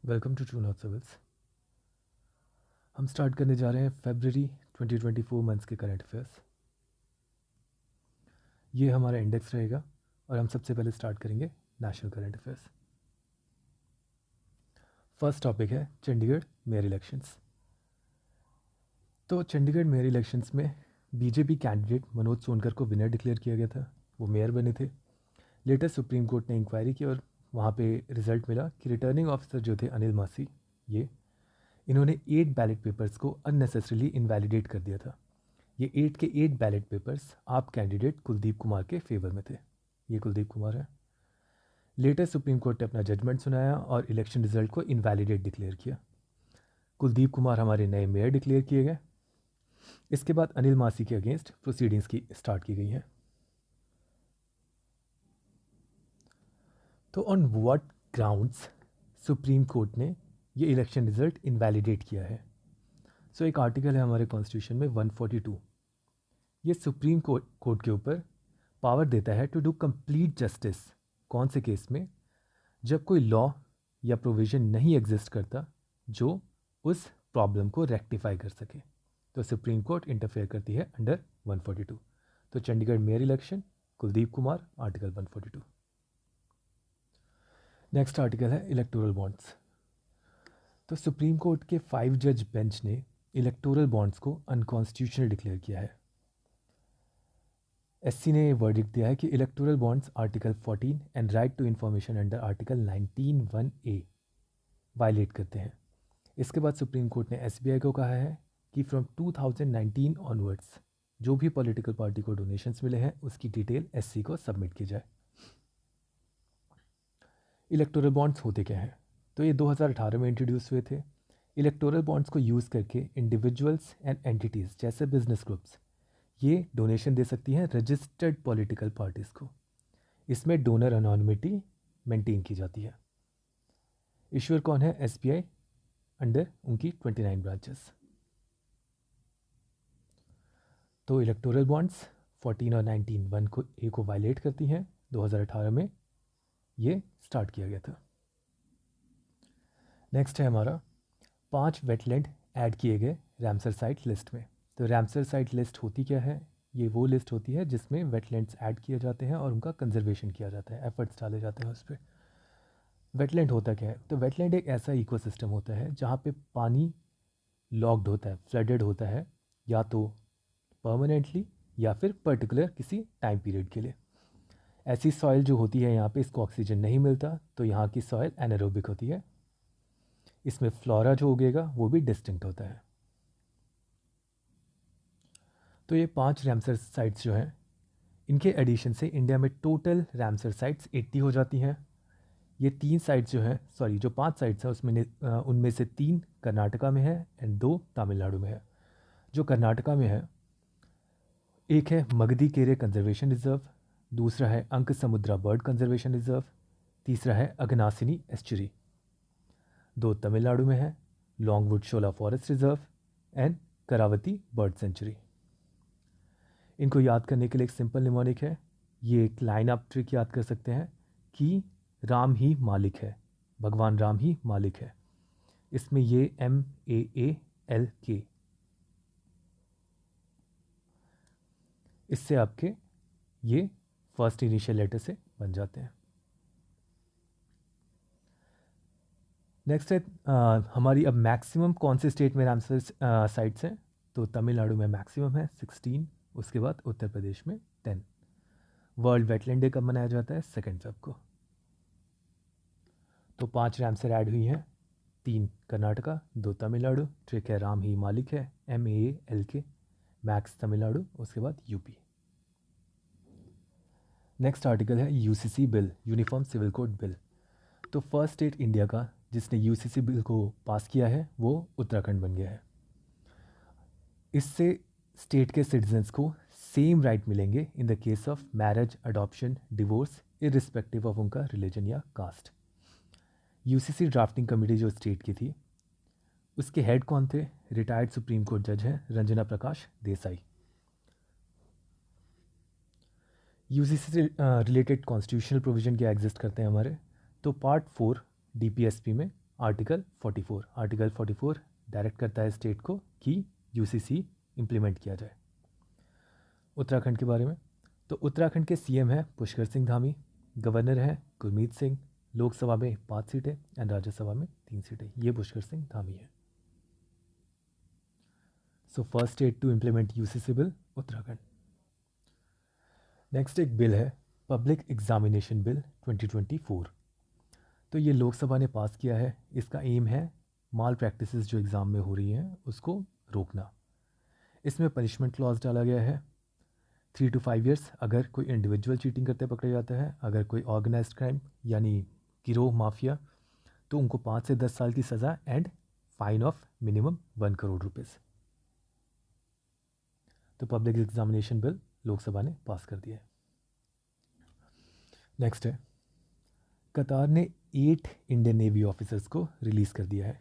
Welcome to true not civils. हम start करने जा रहे हैं फरवरी 2024 मंथ्स के करंट अफेयर्स। ये हमारा इंडेक्स रहेगा और हम सबसे पहले स्टार्ट करेंगे national current affairs. First topic है चंडीगढ़ मेयर इलेक्शंस। तो चंडीगढ़ मेयर इलेक्शंस में बीजेपी कैंडिडेट मनोज सोनकर को विनर डिक्लेयर किया गया था। वो मेयर बने थे। लेटेस्ट सुप्रीम कोर्ट ने इंक्वायरी की और वहाँ पे रिजल्ट मिला कि रिटर्निंग ऑफिसर जो थे अनिल मासी, इन्होंने 8 बैलेट पेपर्स को अननेसेसरीली इनवैलिडेट कर दिया था। ये 8 के 8 बैलेट पेपर्स आप कैंडिडेट कुलदीप कुमार के फेवर में थे। ये कुलदीप कुमार है। लेटेस्ट सुप्रीम कोर्ट ने अपना जजमेंट सुनाया और इलेक्शन रिजल्ट को इनवैलिडेट डिक्लेयर किया। कुलदीप कुमार हमारे नए मेयर डिक्लेयर किए गए। इसके बाद अनिल मासी के अगेंस्ट प्रोसीडिंग्स की स्टार्ट की गई हैं। तो on what grounds supreme court ने ये इलेक्शन रिजल्ट इनवैलिडेट किया है? सो एक आर्टिकल है हमारे कॉन्स्टिट्यूशन में 142। ये सुप्रीम कोर्ट के ऊपर पावर देता है टू डू कंप्लीट जस्टिस। कौन से केस में? जब कोई लॉ या प्रोविज़न नहीं एग्जिस्ट करता जो उस प्रॉब्लम को रेक्टिफाई कर सके, तो सुप्रीम कोर्ट इंटरफेयर करती है अंडर 142। तो Chandigarh mayor election, Kuldeep Kumar, article 142। Next article है इलेक्टोरल बॉन्ड्स। तो सुप्रीम कोर्ट के 5 जज बेंच ने इलेक्टोरल बॉन्ड्स को अनकॉन्स्टिट्यूशनल डिक्लेयर किया है। एससी ने वर्डिक्ट दिया है कि electoral bonds article 14 and right to information under article 19(1)(a violate करते हैं। इसके बाद सुप्रीम कोर्ट ने एसबीआई को कहा है कि फ्रॉम 2019 ऑनवर्ड्स जो भी पॉलिटिकल पार्टी को डोनेशंस मिले हैं उसकी डिटेल एससी को सबमिट की जाए। इलेक्टोरल बॉन्ड्स होते क्या हैं? तो ये 2018 में इंट्रोड्यूस हुए थे। इलेक्टोरल बॉन्ड्स को यूज़ करके इंडिविजुअल्स एंड एंटिटीज़ जैसे बिजनेस ग्रुप्स ये डोनेशन दे सकती हैं रजिस्टर्ड पॉलिटिकल पार्टीज़ को। इसमें डोनर अनोनिमिटी मेंटेन की जाती है। इश्यूअर कौन है? एसबीआई अंडर उनकी 29 ब्रांचेस। तो इलेक्टोरल बॉन्ड्स 14 और 19(1)(a को वायलेट करती हैं। 2018 में ये स्टार्ट किया गया था। नेक्स्ट है हमारा 5 वेटलैंड ऐड किए गए रामसर साइट लिस्ट में। तो रामसर साइट लिस्ट होती क्या है? ये वो लिस्ट होती है जिसमें वेटलैंड्स ऐड किए जाते हैं और उनका कंजर्वेशन किया जाता है, एफर्ट्स डाले जाते हैं उस पर। वेटलैंड होता क्या है? तो वेटलैंड एक ऐसा इकोसिस्टम होता है जहाँ पे पानी लॉक्ड होता है, फ्लडेड होता है, या तो परमानेंटली या फिर पर्टिकुलर किसी टाइम पीरियड के लिए। ऐसी सॉइल जो होती है यहाँ पे इसको ऑक्सीजन नहीं मिलता, तो यहाँ की सॉइल एनारोबिक होती है। इसमें फ्लोरा जो उगेगा वो भी डिस्टिंक्ट होता है। तो ये 5 रामसर साइट्स जो हैं, इनके एडिशन से इंडिया में टोटल रामसर साइट्स 80 हो जाती हैं। ये 3 साइट्स जो हैं, जो 5 साइट्स हैं उसमें उनमें से 3 कर्नाटका में है एंड 2 तमिलनाडु में है। जो कर्नाटका में है, एक है मगधी केरे कंजर्वेशन रिजर्व, दूसरा है अंक समुद्रा बर्ड कंजर्वेशन रिजर्व, तीसरा है अगनासिनी एस्चुरी। 2 तमिलनाडु में है Longwood shola forest reserve and Karaivetti bird sanctuary. इनको याद करने के लिए एक सिंपल निमोनिक है। ये एक लाइन आप ट्रिक याद कर सकते हैं कि राम ही मालिक है, भगवान राम ही मालिक है। इसमें ये MAALK, इससे आपके ये फर्स्ट इनिशियल लेटर से बन जाते हैं। नेक्स्ट है हमारी अब मैक्सिमम कौन से स्टेट में रामसर साइट्स हैं? तो तमिलनाडु में मैक्सिमम है 16, उसके बाद उत्तर प्रदेश में 10। वर्ल्ड वेटलैंड डे कब मनाया जाता है? 2 फेब को। तो 5 रामसर ऐड हुई हैं, 3 कर्नाटका, 2 तमिलनाडु। ट्रिक है राम ही मालिक है, MAALK, मैक्स तमिलनाडु, उसके बाद यूपी। नेक्स्ट आर्टिकल है UCC bill, uniform civil code bill. तो फर्स्ट स्टेट इंडिया का जिसने यूसीसी बिल को पास किया है वो उत्तराखंड बन गया है। इससे स्टेट के सिटीजन्स को सेम राइट मिलेंगे in the case of marriage, adoption, divorce, irrespective of उनका रिलीजन या कास्ट। यूसीसी ड्राफ्टिंग कमेटी जो स्टेट की थी, उसके हेड कौन थे? रिटायर्ड सुप्रीम कोर्ट जज हैं रंजना प्रकाश देसाई। यूसीसी से रिलेटेड कॉन्स्टिट्यूशनल प्रोविजन क्या एग्जिस्ट करते हैं हमारे? तो पार्ट 4 DPSP में आर्टिकल 44 डायरेक्ट करता है स्टेट को कि यूसीसी इम्प्लीमेंट किया जाए। उत्तराखंड के बारे में, तो उत्तराखंड के सीएम हैं पुष्कर सिंह धामी, गवर्नर हैं गुरमीत सिंह, लोकसभा में 5 सीटें एंड राज्यसभा में 3 सीटें। ये पुष्कर सिंह धामी है। So first state to implement UCC bill Uttarakhand. Next एक बिल है पब्लिक एग्जामिनेशन बिल 2024। तो ये लोकसभा ने पास किया है। इसका एम है माल प्रैक्टिसेस जो एग्ज़ाम में हो रही हैं उसको रोकना। इसमें पनिशमेंट क्लॉज डाला गया है 3 to 5 years अगर कोई इंडिविजुअल चीटिंग करते पकड़े जाता है। अगर कोई ऑर्गेनाइज्ड क्राइम यानी गिरोह माफिया तो उनको 5 से 10 साल की सज़ा and fine of minimum 1 crore rupees. तो पब्लिक एग्जामिनेशन बिल लोकसभा ने पास कर दिया है। नेक्स्ट है कतार ने 8 इंडियन नेवी ऑफिसर्स को रिलीज़ कर दिया है।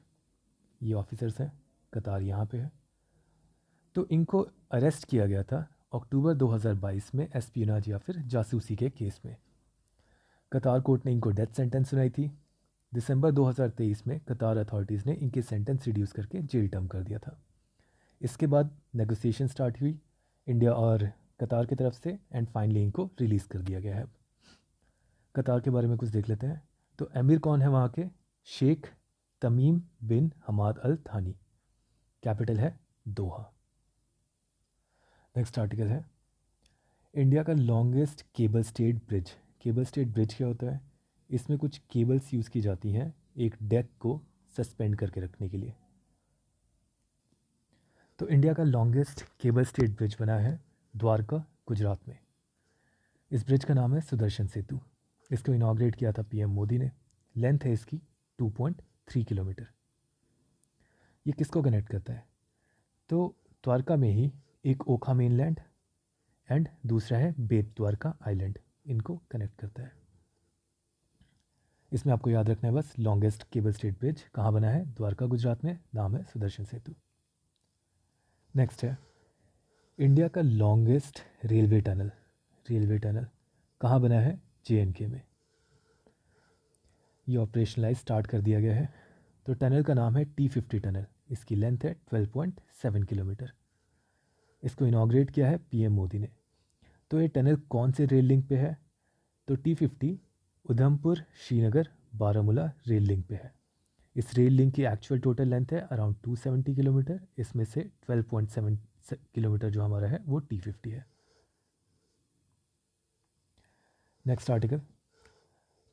ये ऑफिसर्स हैं, कतार यहाँ पे है। तो इनको अरेस्ट किया गया था अक्टूबर 2022 में एस्पियोनाज या फिर जासूसी के केस में। कतार कोर्ट ने इनको डेथ सेंटेंस सुनाई थी। दिसंबर 2023 में कतार अथॉरिटीज़ ने इनके सेंटेंस रिड्यूस करके जेल टर्म कर दिया था। इसके बाद नेगोशिएशन स्टार्ट हुई इंडिया और कतार की तरफ से एंड फाइनली इनको रिलीज़ कर दिया गया है। कतार के बारे में कुछ देख लेते हैं। तो अमीर कौन है वहाँ के? शेख तमीम बिन हमाद अल थानी। कैपिटल है दोहा। नेक्स्ट आर्टिकल है इंडिया का longest cable stayed bridge. Cable stayed bridge क्या होता है? इसमें कुछ केबल्स यूज़ की जाती हैं एक डेक को सस्पेंड करके रखने के लिए। तो इंडिया का लॉन्गेस्ट केबल स्टेड ब्रिज बना है द्वारका गुजरात में। इस ब्रिज का नाम है सुदर्शन सेतु। इसको इनॉग्रेट किया था पीएम मोदी ने। लेंथ है इसकी 2.3 किलोमीटर। ये किसको कनेक्ट करता है? तो द्वारका में ही एक ओखा मेनलैंड एंड दूसरा है बेट द्वारका आइलैंड, इनको कनेक्ट करता है। इसमें आपको याद रखना है बस लॉन्गेस्ट केबल स्टेड ब्रिज कहाँ बना है? द्वारका गुजरात में, नाम है सुदर्शन सेतु। नेक्स्ट है इंडिया का longest railway tunnel. Railway tunnel कहाँ बना है? जेएनके में। ये ऑपरेशनलाइज स्टार्ट कर दिया गया है। तो टनल का नाम है T50 टनल। इसकी लेंथ है 12.7 किलोमीटर। इसको इनॉग्रेट किया है पीएम मोदी ने। तो ये टनल कौन से रेल लिंक पे है? तो T50 Udhampur Srinagar Baramulla rail link पे है। इस रेल लिंक की एक्चुअल टोटल लेंथ है अराउंड 270 किलोमीटर। इसमें से 12.7 किलोमीटर जो हमारा है वो T50 है। नेक्स्ट आर्टिकल,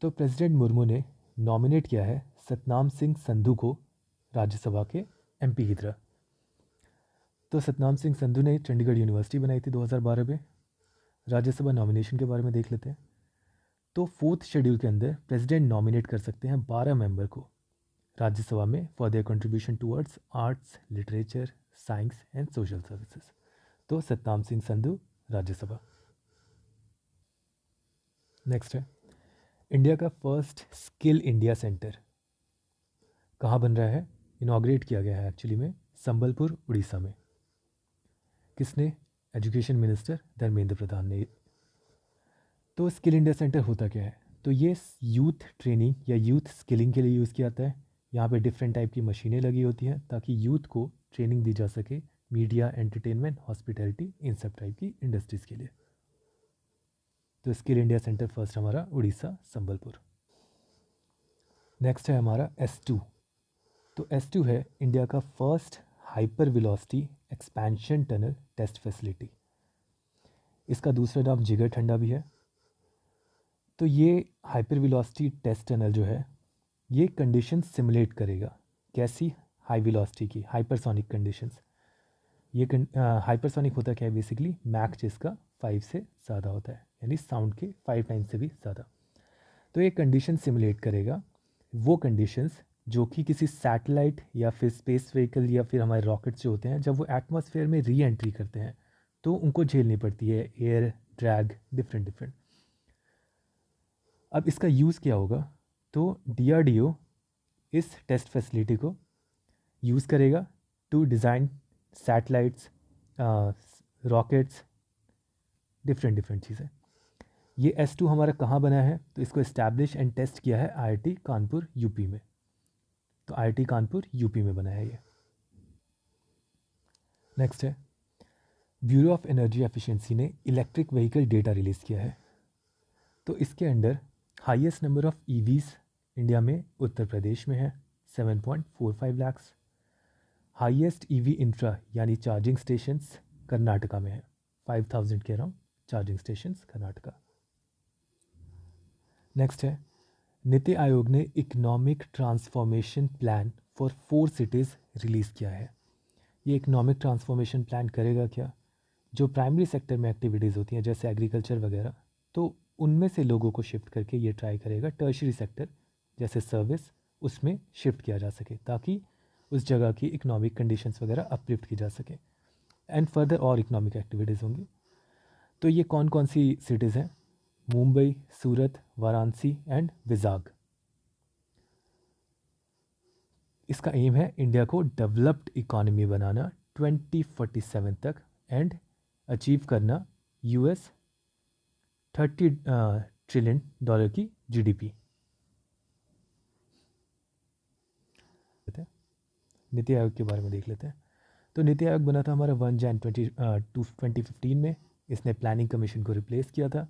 तो प्रेसिडेंट मुर्मू ने नॉमिनेट किया है सतनाम सिंह संधू को राज्यसभा के एमपी की तरह। तो सतनाम सिंह संधू ने चंडीगढ़ यूनिवर्सिटी बनाई थी 2012 में। राज्यसभा नॉमिनेशन के बारे में देख लेते हैं। तो 4th शेड्यूल के अंदर प्रेसिडेंट नॉमिनेट कर सकते हैं 12 मेंबर को राज्यसभा में for their contribution towards arts, literature, science and social services. तो सतनाम सिंह संधू राज्यसभा। नेक्स्ट है इंडिया का फर्स्ट स्किल इंडिया सेंटर कहाँ बन रहा है? इनॉग्रेट किया गया है एक्चुअली में संबलपुर उड़ीसा में। किसने? एजुकेशन मिनिस्टर धर्मेंद्र प्रधान ने। तो स्किल इंडिया सेंटर होता क्या है? तो ये यूथ ट्रेनिंग या यूथ स्किलिंग के लिए यूज़ किया जाता है। यहाँ पे डिफरेंट टाइप की मशीनें लगी होती हैं ताकि यूथ को ट्रेनिंग दी जा सके मीडिया, एंटरटेनमेंट, हॉस्पिटैलिटी, इन सब टाइप की इंडस्ट्रीज़ के लिए। तो स्किल इंडिया सेंटर फर्स्ट हमारा उड़ीसा संबलपुर। नेक्स्ट है हमारा S2। तो S2 है इंडिया का first hyper velocity expansion tunnel test facility. इसका दूसरा नाम जिगर ठंडा भी है। तो ये हाइपर वेलोसिटी टेस्ट टनल जो है ये कंडीशन सिमुलेट करेगा। कैसी? हाई वेलोसिटी की, हाइपरसोनिक कंडीशंस। ये हाइपरसोनिक होता क्या है? बेसिकली मैक जिसका 5 से ज़्यादा होता है, यानी साउंड के 5 टाइम्स से भी ज़्यादा। तो ये कंडीशन सिमुलेट करेगा वो कंडीशंस जो कि किसी सैटेलाइट या फिर स्पेस व्हीकल या फिर हमारे रॉकेट्स जो होते हैं जब वो एटमॉस्फेयर में री एंट्री करते हैं तो उनको झेलनी पड़ती है एयर ड्रैग डिफरेंट। अब इसका यूज़ क्या होगा? तो DRDO इस टेस्ट फैसिलिटी को यूज़ करेगा to design satellites, rockets, different चीज़ें। ये S2 हमारा कहाँ बना है? तो इसको इस्टेब्लिश एंड टेस्ट किया है IIT कानपुर यूपी में। तो IIT कानपुर यूपी में बना है ये। नेक्स्ट है ब्यूरो ऑफ एनर्जी एफिशिएंसी ने इलेक्ट्रिक व्हीकल डेटा रिलीज़ किया है। तो इसके under highest number of EVs India में उत्तर प्रदेश में है 7.45 लाख्स। हाईएस्ट ईवी इंफ्रा यानी चार्जिंग स्टेशंस कर्नाटका में है 5000 के around charging stations Karnataka. Next है नीति आयोग ने economic transformation plan for 4 cities release किया है। ये इकोनॉमिक ट्रांसफॉर्मेशन प्लान करेगा क्या? जो प्राइमरी सेक्टर में एक्टिविटीज़ होती हैं जैसे एग्रीकल्चर वगैरह, तो उनमें से लोगों को शिफ्ट करके ये ट्राई करेगा टर्शरी सेक्टर जैसे सर्विस उसमें शिफ्ट किया जा सके, ताकि उस जगह की इकोनॉमिक कंडीशंस वगैरह अपलिफ्ट की जा सके एंड फर्दर और इकोनॉमिक एक्टिविटीज़ होंगी। तो ये कौन कौन सी सिटीज़ हैं? मुंबई, सूरत, वाराणसी एंड विजाग। इसका एम है इंडिया को डेवलप्ड इकोनॉमी बनाना 2047 तक एंड अचीव करना US $30 ट्रिलियन की GDP। नीति आयोग के बारे में देख लेते हैं। तो नीति आयोग बना था हमारा 1 जनवरी 2015 में। इसने प्लानिंग कमीशन को रिप्लेस किया था।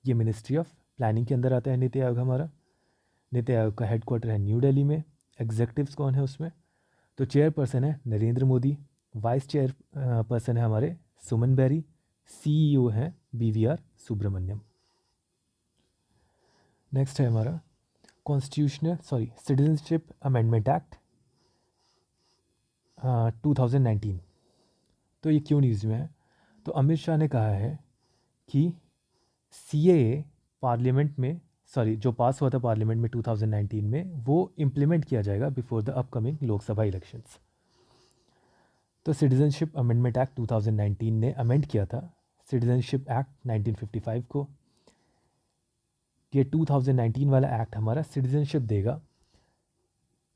ये मिनिस्ट्री ऑफ प्लानिंग के अंदर आता है नीति आयोग हमारा। नीति आयोग का हेडक्वार्टर है न्यू दिल्ली में। एग्जेक्टिव्स कौन है उसमें? तो चेयरपर्सन है Narendra Modi, vice chair person है हमारे सुमन बेरी, CEO है BVR सुब्रमण्यम। नेक्स्ट है हमारा सिटीजनशिप अमेंडमेंट एक्ट 2019। तो ये क्यों न्यूज़ में है? तो अमित शाह ने कहा है कि CAA पार्लियामेंट में जो पास हुआ था पार्लियामेंट में 2019 में, वो इम्प्लीमेंट किया जाएगा before the upcoming Lok Sabha elections. तो सिटीजनशिप अमेंडमेंट एक्ट 2019 ने अमेंड किया था सिटीजनशिप एक्ट 1955 को। ये 2019 वाला एक्ट हमारा सिटीजनशिप देगा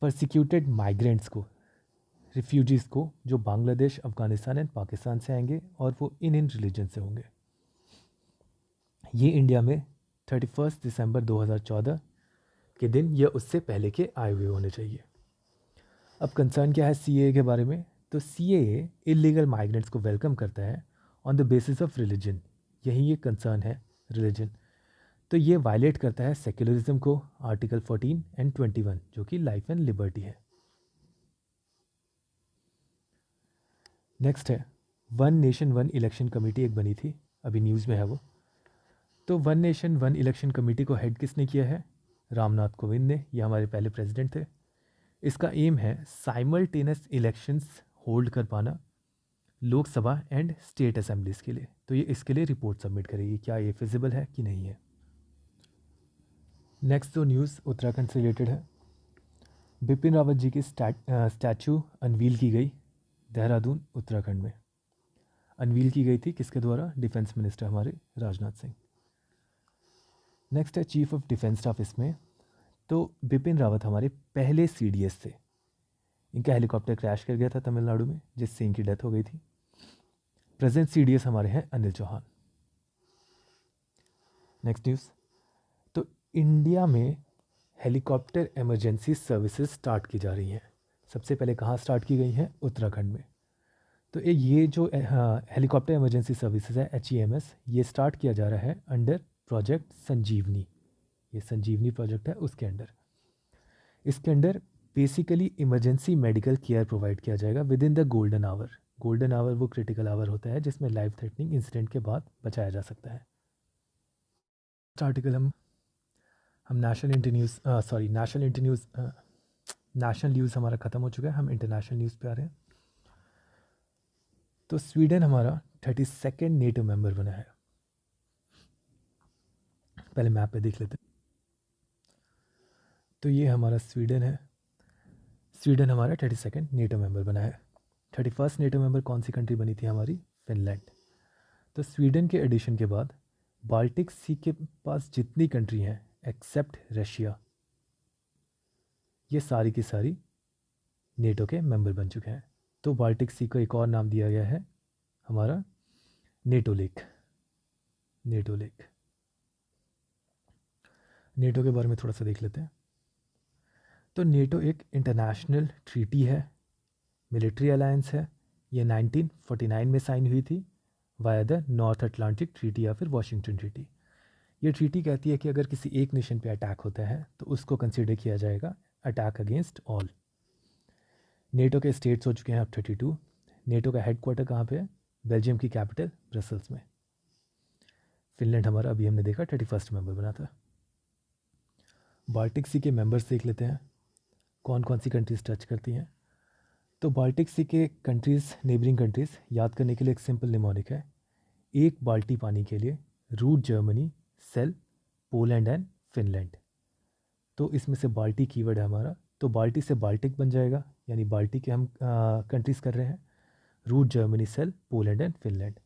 परसिक्यूटेड माइग्रेंट्स को, रिफ्यूजीज़ को, जो बांग्लादेश, अफ़गानिस्तान एंड पाकिस्तान से आएंगे और वो इन रिलीजन से होंगे। ये इंडिया में 31 दिसंबर 2014 के दिन या उससे पहले के आए हुए होने चाहिए। अब कंसर्न क्या है CAA के बारे में? तो CAA इलीगल माइग्रेंट्स को वेलकम करता है on the basis of religion. यही ये कंसर्न है, रिलीजन। तो ये वायलेट करता है सेक्युलरिज्म को, आर्टिकल 14 एंड 21 जो कि लाइफ एंड लिबर्टी है। नेक्स्ट है one nation one election committee एक बनी थी, अभी न्यूज़ में है वो। तो one nation one election committee को हेड किसने किया है? रामनाथ कोविंद ने। ये हमारे पहले प्रेसिडेंट थे। इसका एम है साइमल्टेनियस इलेक्शंस होल्ड कर पाना लोकसभा एंड स्टेट असेंबलीज़ के लिए। तो ये इसके लिए रिपोर्ट सबमिट करेगी, क्या ये फिजिबल है कि नहीं है। नेक्स्ट जो न्यूज़ उत्तराखंड से रिलेटेड है, बिपिन रावत जी की स्टैचू अनवील की गई देहरादून उत्तराखंड में। अनवील की गई थी किसके द्वारा? डिफेंस मिनिस्टर हमारे राजनाथ सिंह। नेक्स्ट है चीफ ऑफ डिफेंस स्टाफ। इसमें तो बिपिन रावत हमारे पहले CDS थे। इनका हेलीकॉप्टर क्रैश कर गया था तमिलनाडु में, जिससे इनकी डेथ हो गई थी। प्रेजेंट CDS हमारे हैं अनिल चौहान। नेक्स्ट न्यूज़, तो इंडिया में हेलीकॉप्टर इमरजेंसी सर्विसेज स्टार्ट की जा रही हैं। सबसे पहले कहाँ स्टार्ट की गई हैं? उत्तराखंड में। तो ये जो हेलीकॉप्टर इमरजेंसी सर्विसेज है HEMS, ये स्टार्ट किया जा रहा है अंडर प्रोजेक्ट संजीवनी। ये संजीवनी प्रोजेक्ट है, उसके अंडर। इसके under basically emergency medical care provide किया जाएगा with in the golden hour. Golden hour वो क्रिटिकल आवर होता है जिसमें लाइफ थ्रेटनिंग इंसिडेंट के बाद बचाया जा सकता है। आर्टिकल हम नेशनल न्यूज़ हमारा ख़त्म हो चुका है, हम इंटरनेशनल न्यूज़ पे आ रहे हैं। तो स्वीडन हमारा 32nd नेटो मेंबर बना है। पहले मैप पे देख लेते हैं। तो ये हमारा स्वीडन है। स्वीडन हमारा 32nd नेटो मेंबर बना है। 31st नेटो मेंबर कौन सी कंट्री बनी थी हमारी? फिनलैंड। तो स्वीडन के एडिशन के बाद बाल्टिक सी के पास जितनी कंट्री हैं एक्सेप्ट रशिया, ये सारी की सारी नेटो के मेंबर बन चुके हैं। तो बाल्टिक सी को एक और नाम दिया गया है हमारा NATO lake. NATO lake. NATO के बारे में थोड़ा सा देख लेते हैं। तो नेटो एक इंटरनेशनल ट्रीटी है, मिलिट्री अलायंस है। ये 1949 में साइन हुई थी via the north Atlantic treaty या फिर वॉशिंगटन ट्रीटी। ये ट्रीटी कहती है कि अगर किसी एक नेशन पे अटैक होता है तो उसको कंसिडर किया जाएगा अटैक अगेंस्ट ऑल। नेटो के स्टेट्स हो चुके हैं अब 32। नेटो का हेडक्वार्टर कहाँ पे है? बेल्जियम की कैपिटल ब्रसल्स में। फिनलैंड हमारा अभी हमने देखा 31st मेंबर बना था। बाल्टिक सी के मेंबर्स देख लेते हैं, कौन कौन सी कंट्रीज टच करती हैं। तो बाल्टिक सी के कंट्रीज़, नेबरिंग कंट्रीज़ याद करने के लिए एक सिंपल निमोनिक है, एक बाल्टी पानी के लिए रूट जर्मनी, सेल, पोलैंड एंड फिनलैंड। तो इसमें से बाल्टी कीवर्ड है हमारा, तो बाल्टी से बाल्टिक बन जाएगा, यानी बाल्टी के हम कंट्रीज़ कर रहे हैं। रूट जर्मनी, सेल, पोलैंड एंड फिनलैंड।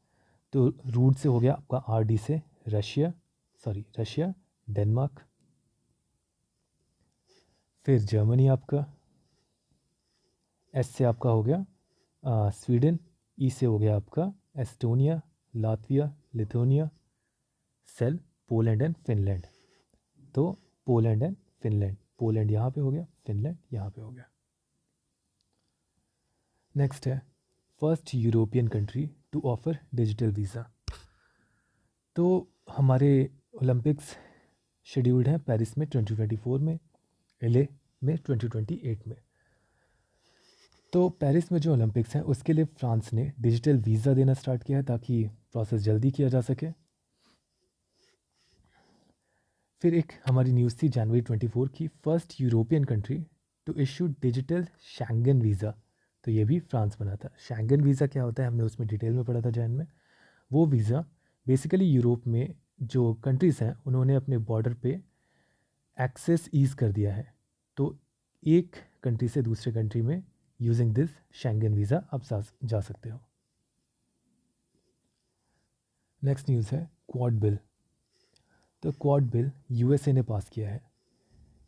तो रूट से हो गया आपका RD से रशिया, डेनमार्क, फिर जर्मनी आपका, S से आपका हो गया स्वीडन, E से हो गया आपका एस्टोनिया, लातविया, लिथुआनिया, सेल, पोलैंड एंड फिनलैंड। तो पोलैंड एंड फिनलैंड, पोलैंड यहाँ पे हो गया, फिनलैंड यहाँ पे हो गया। नेक्स्ट है first European country to offer digital visa. तो हमारे ओलंपिक्स शेड्यूल्ड हैं पेरिस में 2024 में, LA में 2028 में। तो पेरिस में जो ओलंपिक्स हैं उसके लिए फ्रांस ने डिजिटल वीज़ा देना स्टार्ट किया है ताकि प्रोसेस जल्दी किया जा सके। फिर एक हमारी न्यूज़ थी जनवरी 24 की, first European country to issue digital Schengen visa. तो ये भी फ्रांस बना था। शेंगन वीज़ा क्या होता है हमने उसमें डिटेल में पढ़ा था जैन में। वो वीज़ा बेसिकली यूरोप में जो कंट्रीज़ हैं उन्होंने अपने बॉर्डर पे एक्सेस ईज़ कर दिया है। तो एक कंट्री से दूसरे कंट्री में यूजिंग दिस शेंगन वीज़ा आप जा सकते हो। नेक्स्ट न्यूज़ है क्वाड बिल। तो क्वाड बिल USA ने पास किया है।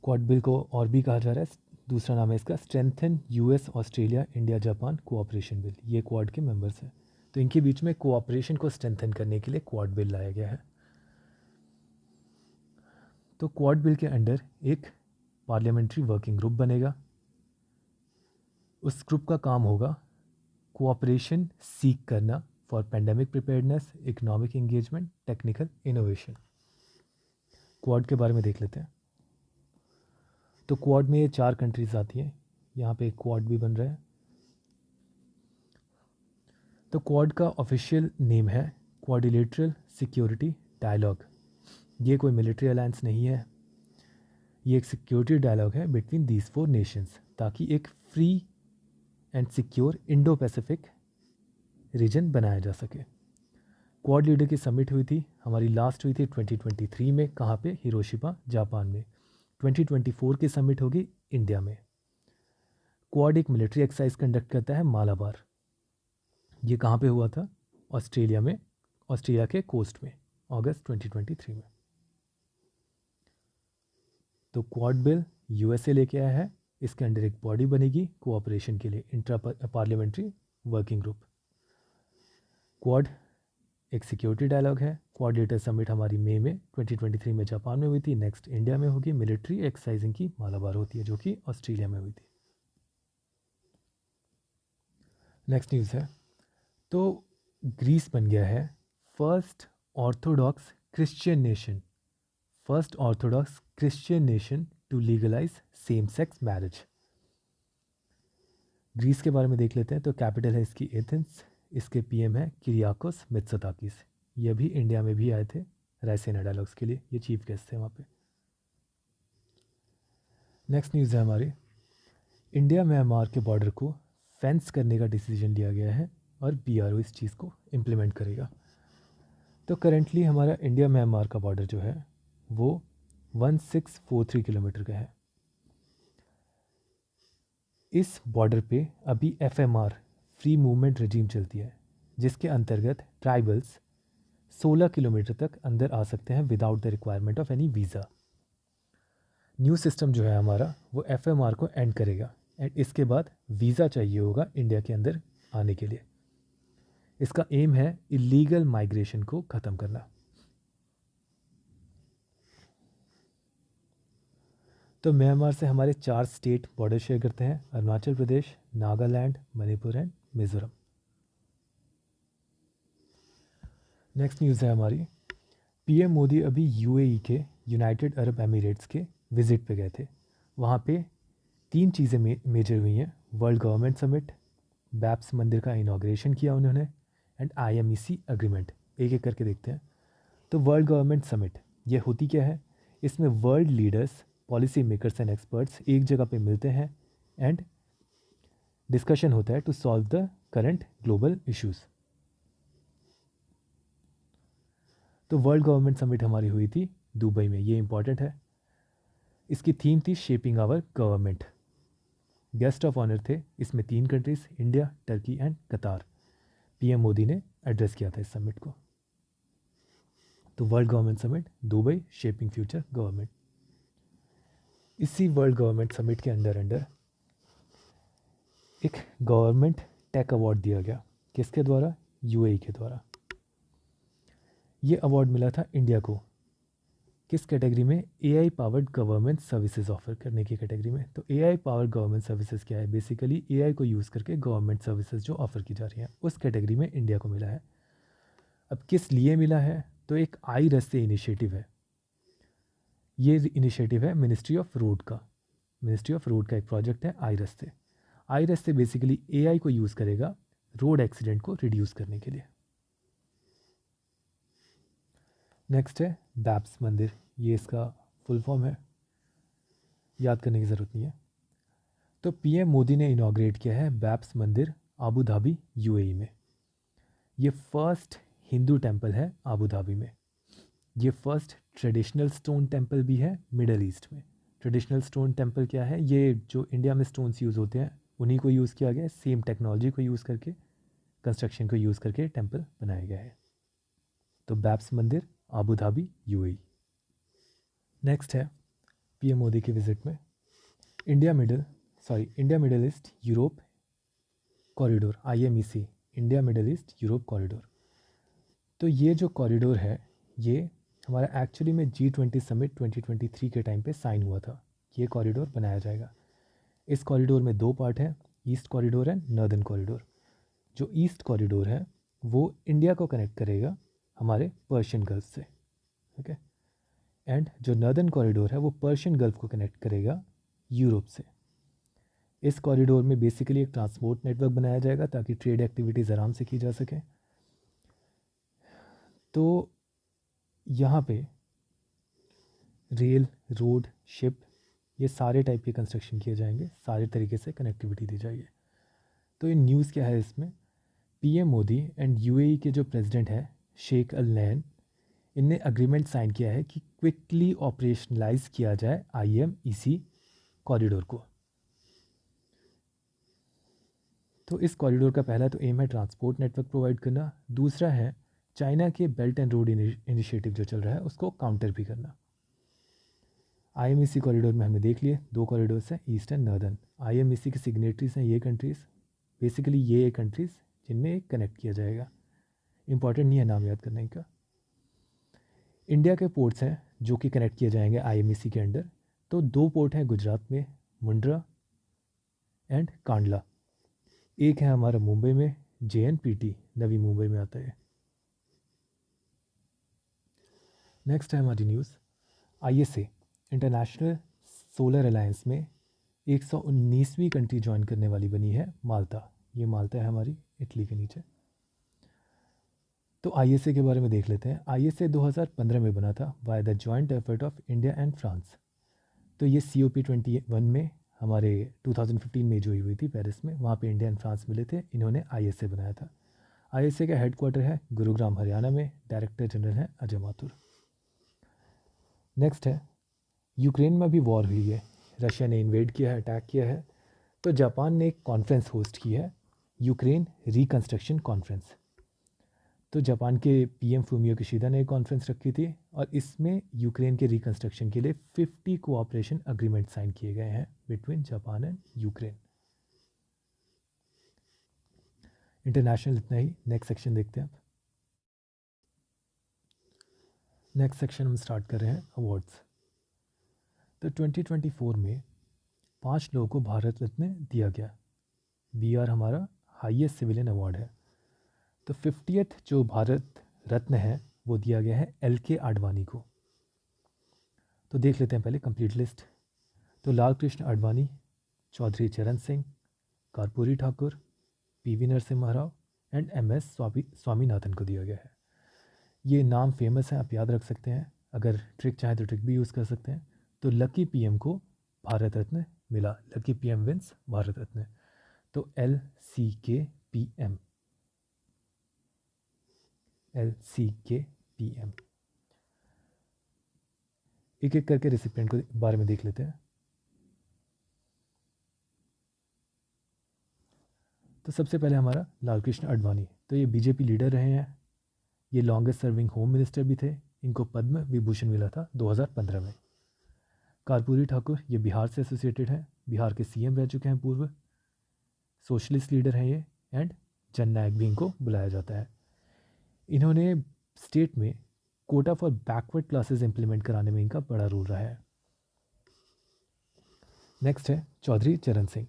क्वाड बिल को और भी कहा जा रहा है, दूसरा नाम है इसका strengthen US Australia India Japan cooperation bill. ये क्वाड के मेंबर्स हैं, तो इनके बीच में कोऑपरेशन को स्ट्रेंथन करने के लिए क्वाड बिल लाया गया है। तो क्वाड बिल के अंडर एक पार्लियामेंट्री वर्किंग ग्रुप बनेगा। उस ग्रुप का काम होगा कोऑपरेशन सीक करना for pandemic preparedness, economic engagement, technical innovation. Quad के बारे में देख लेते हैं। तो क्वाड में ये 4 कंट्रीज़ आती हैं, यहाँ पे एक क्वाड भी बन रहा है। तो क्वाड का ऑफिशियल नेम है क्वाड्रिलेटरल सिक्योरिटी डायलॉग। ये कोई मिलिट्री अलायंस नहीं है, ये एक सिक्योरिटी डायलॉग है बिटवीन दीज 4 नेशंस, ताकि एक free and secure Indo Pacific region बनाया जा सके। क्वाड लीडर की समिट हुई थी, हमारी लास्ट हुई थी 2023 में, कहाँ पे? हिरोशिमा जापान में। 2024 की समिट होगी इंडिया में। क्वाड एक मिलिट्री एक्सरसाइज कंडक्ट करता है मालाबार। ये कहाँ पे हुआ था? ऑस्ट्रेलिया में, ऑस्ट्रेलिया के कोस्ट में, अगस्त 2023 में। तो क्वाड बिल USA लेके आया है, इसके अंडर एक बॉडी बनेगी कोऑपरेशन के लिए, intra parliamentary working group. Quad एक सिक्योरिटी डायलॉग है। क्वाड लीडर समिट हमारी मई में 2023 में जापान में हुई थी, नेक्स्ट इंडिया में होगी। मिलिट्री एक्सरसाइजिंग की मालाबार होती है जो कि ऑस्ट्रेलिया में हुई थी। नेक्स्ट न्यूज़ है, तो ग्रीस बन गया है first orthodox Christian nation, first orthodox Christian nation to legalise same sex marriage. Greece के बारे में देख लेते हैं। तो कैपिटल है इसकी एथेंस, इसके PM है किरियाकोस मित्सोताकिस। ये भी इंडिया में भी आए थे रायसेना डायलॉग्स के लिए, ये चीफ गेस्ट थे वहाँ पे। नेक्स्ट न्यूज़ है हमारी, इंडिया म्यांमार के बॉर्डर को फेंस करने का डिसीजन लिया गया है और BRO इस चीज़ को इम्प्लीमेंट करेगा। तो करेंटली हमारा इंडिया म्यांमार का बॉर्डर जो है वो 1643 किलोमीटर का है। इस बॉर्डर पे अभी FMR फ्री मूवमेंट रजीम चलती है, जिसके अंतर्गत ट्राइबल्स 16 किलोमीटर तक अंदर आ सकते हैं without the requirement of any visa. New system जो है हमारा वो FMR को एंड करेगा एंड इसके बाद वीज़ा चाहिए होगा इंडिया के अंदर आने के लिए। इसका एम है इलीगल माइग्रेशन को ख़त्म करना। तो म्यांमार से हमारे 4 स्टेट बॉर्डर शेयर करते हैं, Arunachal Pradesh, Nagaland, Manipur and Mizoram. Next news है हमारी, पीएम मोदी अभी यूएई के यूनाइटेड अरब एमिरेट्स के विज़िट पे गए थे। वहाँ पे 3 चीज़ें मेजर हुई हैं, वर्ल्ड गवर्नमेंट समिट, बैप्स मंदिर का इनाग्रेशन किया उन्होंने, एंड आईएमईसी एग्रीमेंट। एक एक करके देखते हैं। तो वर्ल्ड गवर्नमेंट समिट ये होती क्या है? इसमें world leaders, policy makers and experts एक जगह पे मिलते हैं एंड डिस्कशन होता है to solve the current global issues. तो वर्ल्ड गवर्नमेंट समिट हमारी हुई थी दुबई में, ये इंपॉर्टेंट है। इसकी थीम थी shaping our government. Guest of honour थे इसमें 3 countries, India, Turkey and Qatar. PM Modi ने एड्रेस किया था इस समिट को। तो world government summit Dubai, shaping future government. इसी वर्ल्ड गवर्नमेंट समिट के अंडर एक गवर्नमेंट टेक अवार्ड दिया गया। किसके द्वारा? यूएई के द्वारा। ये अवार्ड मिला था इंडिया को। किस कैटेगरी में? AI powered government services offer करने की कैटेगरी में। तो एआई पावर्ड गवर्नमेंट सर्विसेज क्या है? बेसिकली एआई को यूज़ करके गवर्नमेंट सर्विसेज जो ऑफर की जा रही हैं, उस कैटेगरी में इंडिया को मिला है। अब किस लिए मिला है? तो एक आई रस्ते इनिशिएटिव है। ये इनिशिएटिव है मिनिस्ट्री ऑफ रोड का। मिनिस्ट्री ऑफ रोड का एक प्रोजेक्ट है आई रस्ते। आई रस्ते बेसिकली एआई को यूज़ करेगा रोड एक्सीडेंट को रिड्यूस करने के लिए। नेक्स्ट है बैप्स मंदिर। ये इसका फुल फॉर्म है, याद करने की ज़रूरत नहीं है। तो पीएम मोदी ने इनॉग्रेट किया है बैप्स मंदिर आबू धाबी यूएई में। ये फर्स्ट हिंदू टेंपल है आबू धाबी में। ये फर्स्ट ट्रेडिशनल स्टोन टेंपल भी है मिडल ईस्ट में। ट्रेडिशनल स्टोन टेंपल क्या है? ये जो इंडिया में स्टोन्स यूज़ होते हैं उन्हीं को यूज़ किया गया है, सेम टेक्नोलॉजी को यूज़ करके, कंस्ट्रक्शन को यूज़ करके टेंपल बनाया गया है। तो बैप्स मंदिर आबू धाबी यूएई। नेक्स्ट है पीएम मोदी के विजिट में India middle east Europe corridor, IMEC, India middle east Europe corridor. तो ये जो कॉरिडोर है ये हमारा एक्चुअली में G20 समिट 2023 के टाइम पे साइन हुआ था। ये कॉरिडोर बनाया जाएगा। इस कॉरिडोर में 2 पार्ट हैं, east corridor and northern corridor. जो ईस्ट कॉरिडोर है वो इंडिया को कनेक्ट करेगा हमारे पर्शियन गल्फ से, ओके। एंड जो नॉर्दर्न कॉरिडोर है वो पर्शियन गल्फ को कनेक्ट करेगा यूरोप से। इस कॉरिडोर में बेसिकली एक ट्रांसपोर्ट नेटवर्क बनाया जाएगा ताकि ट्रेड एक्टिविटीज़ आराम से की जा सके। तो यहाँ पे रेल, रोड, शिप, ये सारे टाइप के कंस्ट्रक्शन किए जाएंगे, सारे तरीके से कनेक्टिविटी दी जाएगी। तो ये न्यूज़ क्या है इसमें? पीएम मोदी एंड यूएई के जो प्रेसिडेंट हैं शेख अल नैन, इनने अग्रीमेंट साइन किया है कि क्विकली ऑपरेशनलाइज किया जाए आईएमईसी कॉरिडोर को। तो इस कॉरिडोर का पहला तो एम है ट्रांसपोर्ट नेटवर्क प्रोवाइड करना, दूसरा है चाइना के बेल्ट एंड रोड इनिशिएटिव जो चल रहा है उसको काउंटर भी करना। आईएमईसी कॉरिडोर में हमने देख लिए 2 कॉरिडोर्स हैं, ईस्ट एंड नॉर्दर्न। आईएमईसी के सिग्नेटरीज हैं ये कंट्रीज़, बेसिकली ये कंट्रीज़ जिनमें कनेक्ट किया जाएगा। इंपॉर्टेंट नहीं है नाम याद करने का। इंडिया के पोर्ट्स हैं जो कि कनेक्ट किए जाएंगे आईएमईसी के अंडर। तो 2 पोर्ट हैं गुजरात में, मुंड्रा एंड कांडला। एक है हमारा मुंबई में, JNPT, नवी मुंबई में आता है। नेक्स्ट है हमारी news, ISA international solar alliance में 119वीं कंट्री ज्वाइन करने वाली बनी है माल्टा। ये माल्टा है हमारी इटली के नीचे। तो ISA के बारे में देख लेते हैं। ISA 2015 में बना था by the joint effort of India and France. तो ये COP21 में हमारे 2015 में जो हुई थी पेरिस में, वहाँ पे इंडिया एंड फ्रांस मिले थे, इन्होंने ISA बनाया था। ISA का हेडक्वार्टर है गुरुग्राम हरियाणा में, डायरेक्टर जनरल है अजय माथुर। नेक्स्ट है यूक्रेन में भी वॉर हुई है, रशिया ने इन्वेड किया है, अटैक किया है। तो जापान ने एक कॉन्फ्रेंस होस्ट की है, यूक्रेन रिकंस्ट्रक्शन कॉन्फ्रेंस। तो जापान के PM फूमियो किशिदा ने एक कॉन्फ्रेंस रखी थी और इसमें यूक्रेन के रिकंस्ट्रक्शन के लिए 50 कोऑपरेशन अग्रीमेंट साइन किए गए हैं between Japan and Ukraine. International इतना ही। नेक्स्ट सेक्शन देखते हैं अब। नेक्स्ट सेक्शन हम स्टार्ट कर रहे हैं अवार्ड्स। तो 2024 में 5 लोगों को भारत रत्न दिया गया। BR हमारा हाईएस्ट सिविलियन अवार्ड है। तो 50th जो भारत रत्न है वो दिया गया है LK आडवाणी को। तो देख लेते हैं पहले कंप्लीट लिस्ट। तो लाल कृष्ण आडवाणी, चौधरी चरण Singh, Karpoori Thakur, PV Narasimha Rao and MS Swaminathan को दिया गया है। ये नाम फेमस है, आप याद रख सकते हैं। अगर ट्रिक चाहें तो ट्रिक भी यूज़ कर सकते हैं। तो लकी PM को भारत रत्न मिला, lucky PM wins Bharat Ratna. तो LCK PM। एक एक करके रेसिपिएंट को बारे में देख लेते हैं। तो सबसे पहले हमारा लाल कृष्ण आडवाणी, तो ये BJP लीडर रहे हैं। ये लॉन्गेस्ट सर्विंग होम मिनिस्टर भी थे। इनको पद्म विभूषण मिला था 2015 में। कर्पूरी ठाकुर ये बिहार से एसोसिएटेड हैं, बिहार के CM रह चुके हैं पूर्व, सोशलिस्ट लीडर हैं ये, एंड जननायक भी इनको बुलाया जाता है। इन्होंने स्टेट में Kota for backward classes implement कराने में इनका बड़ा रोल रहा है। नेक्स्ट है चौधरी चरण सिंह,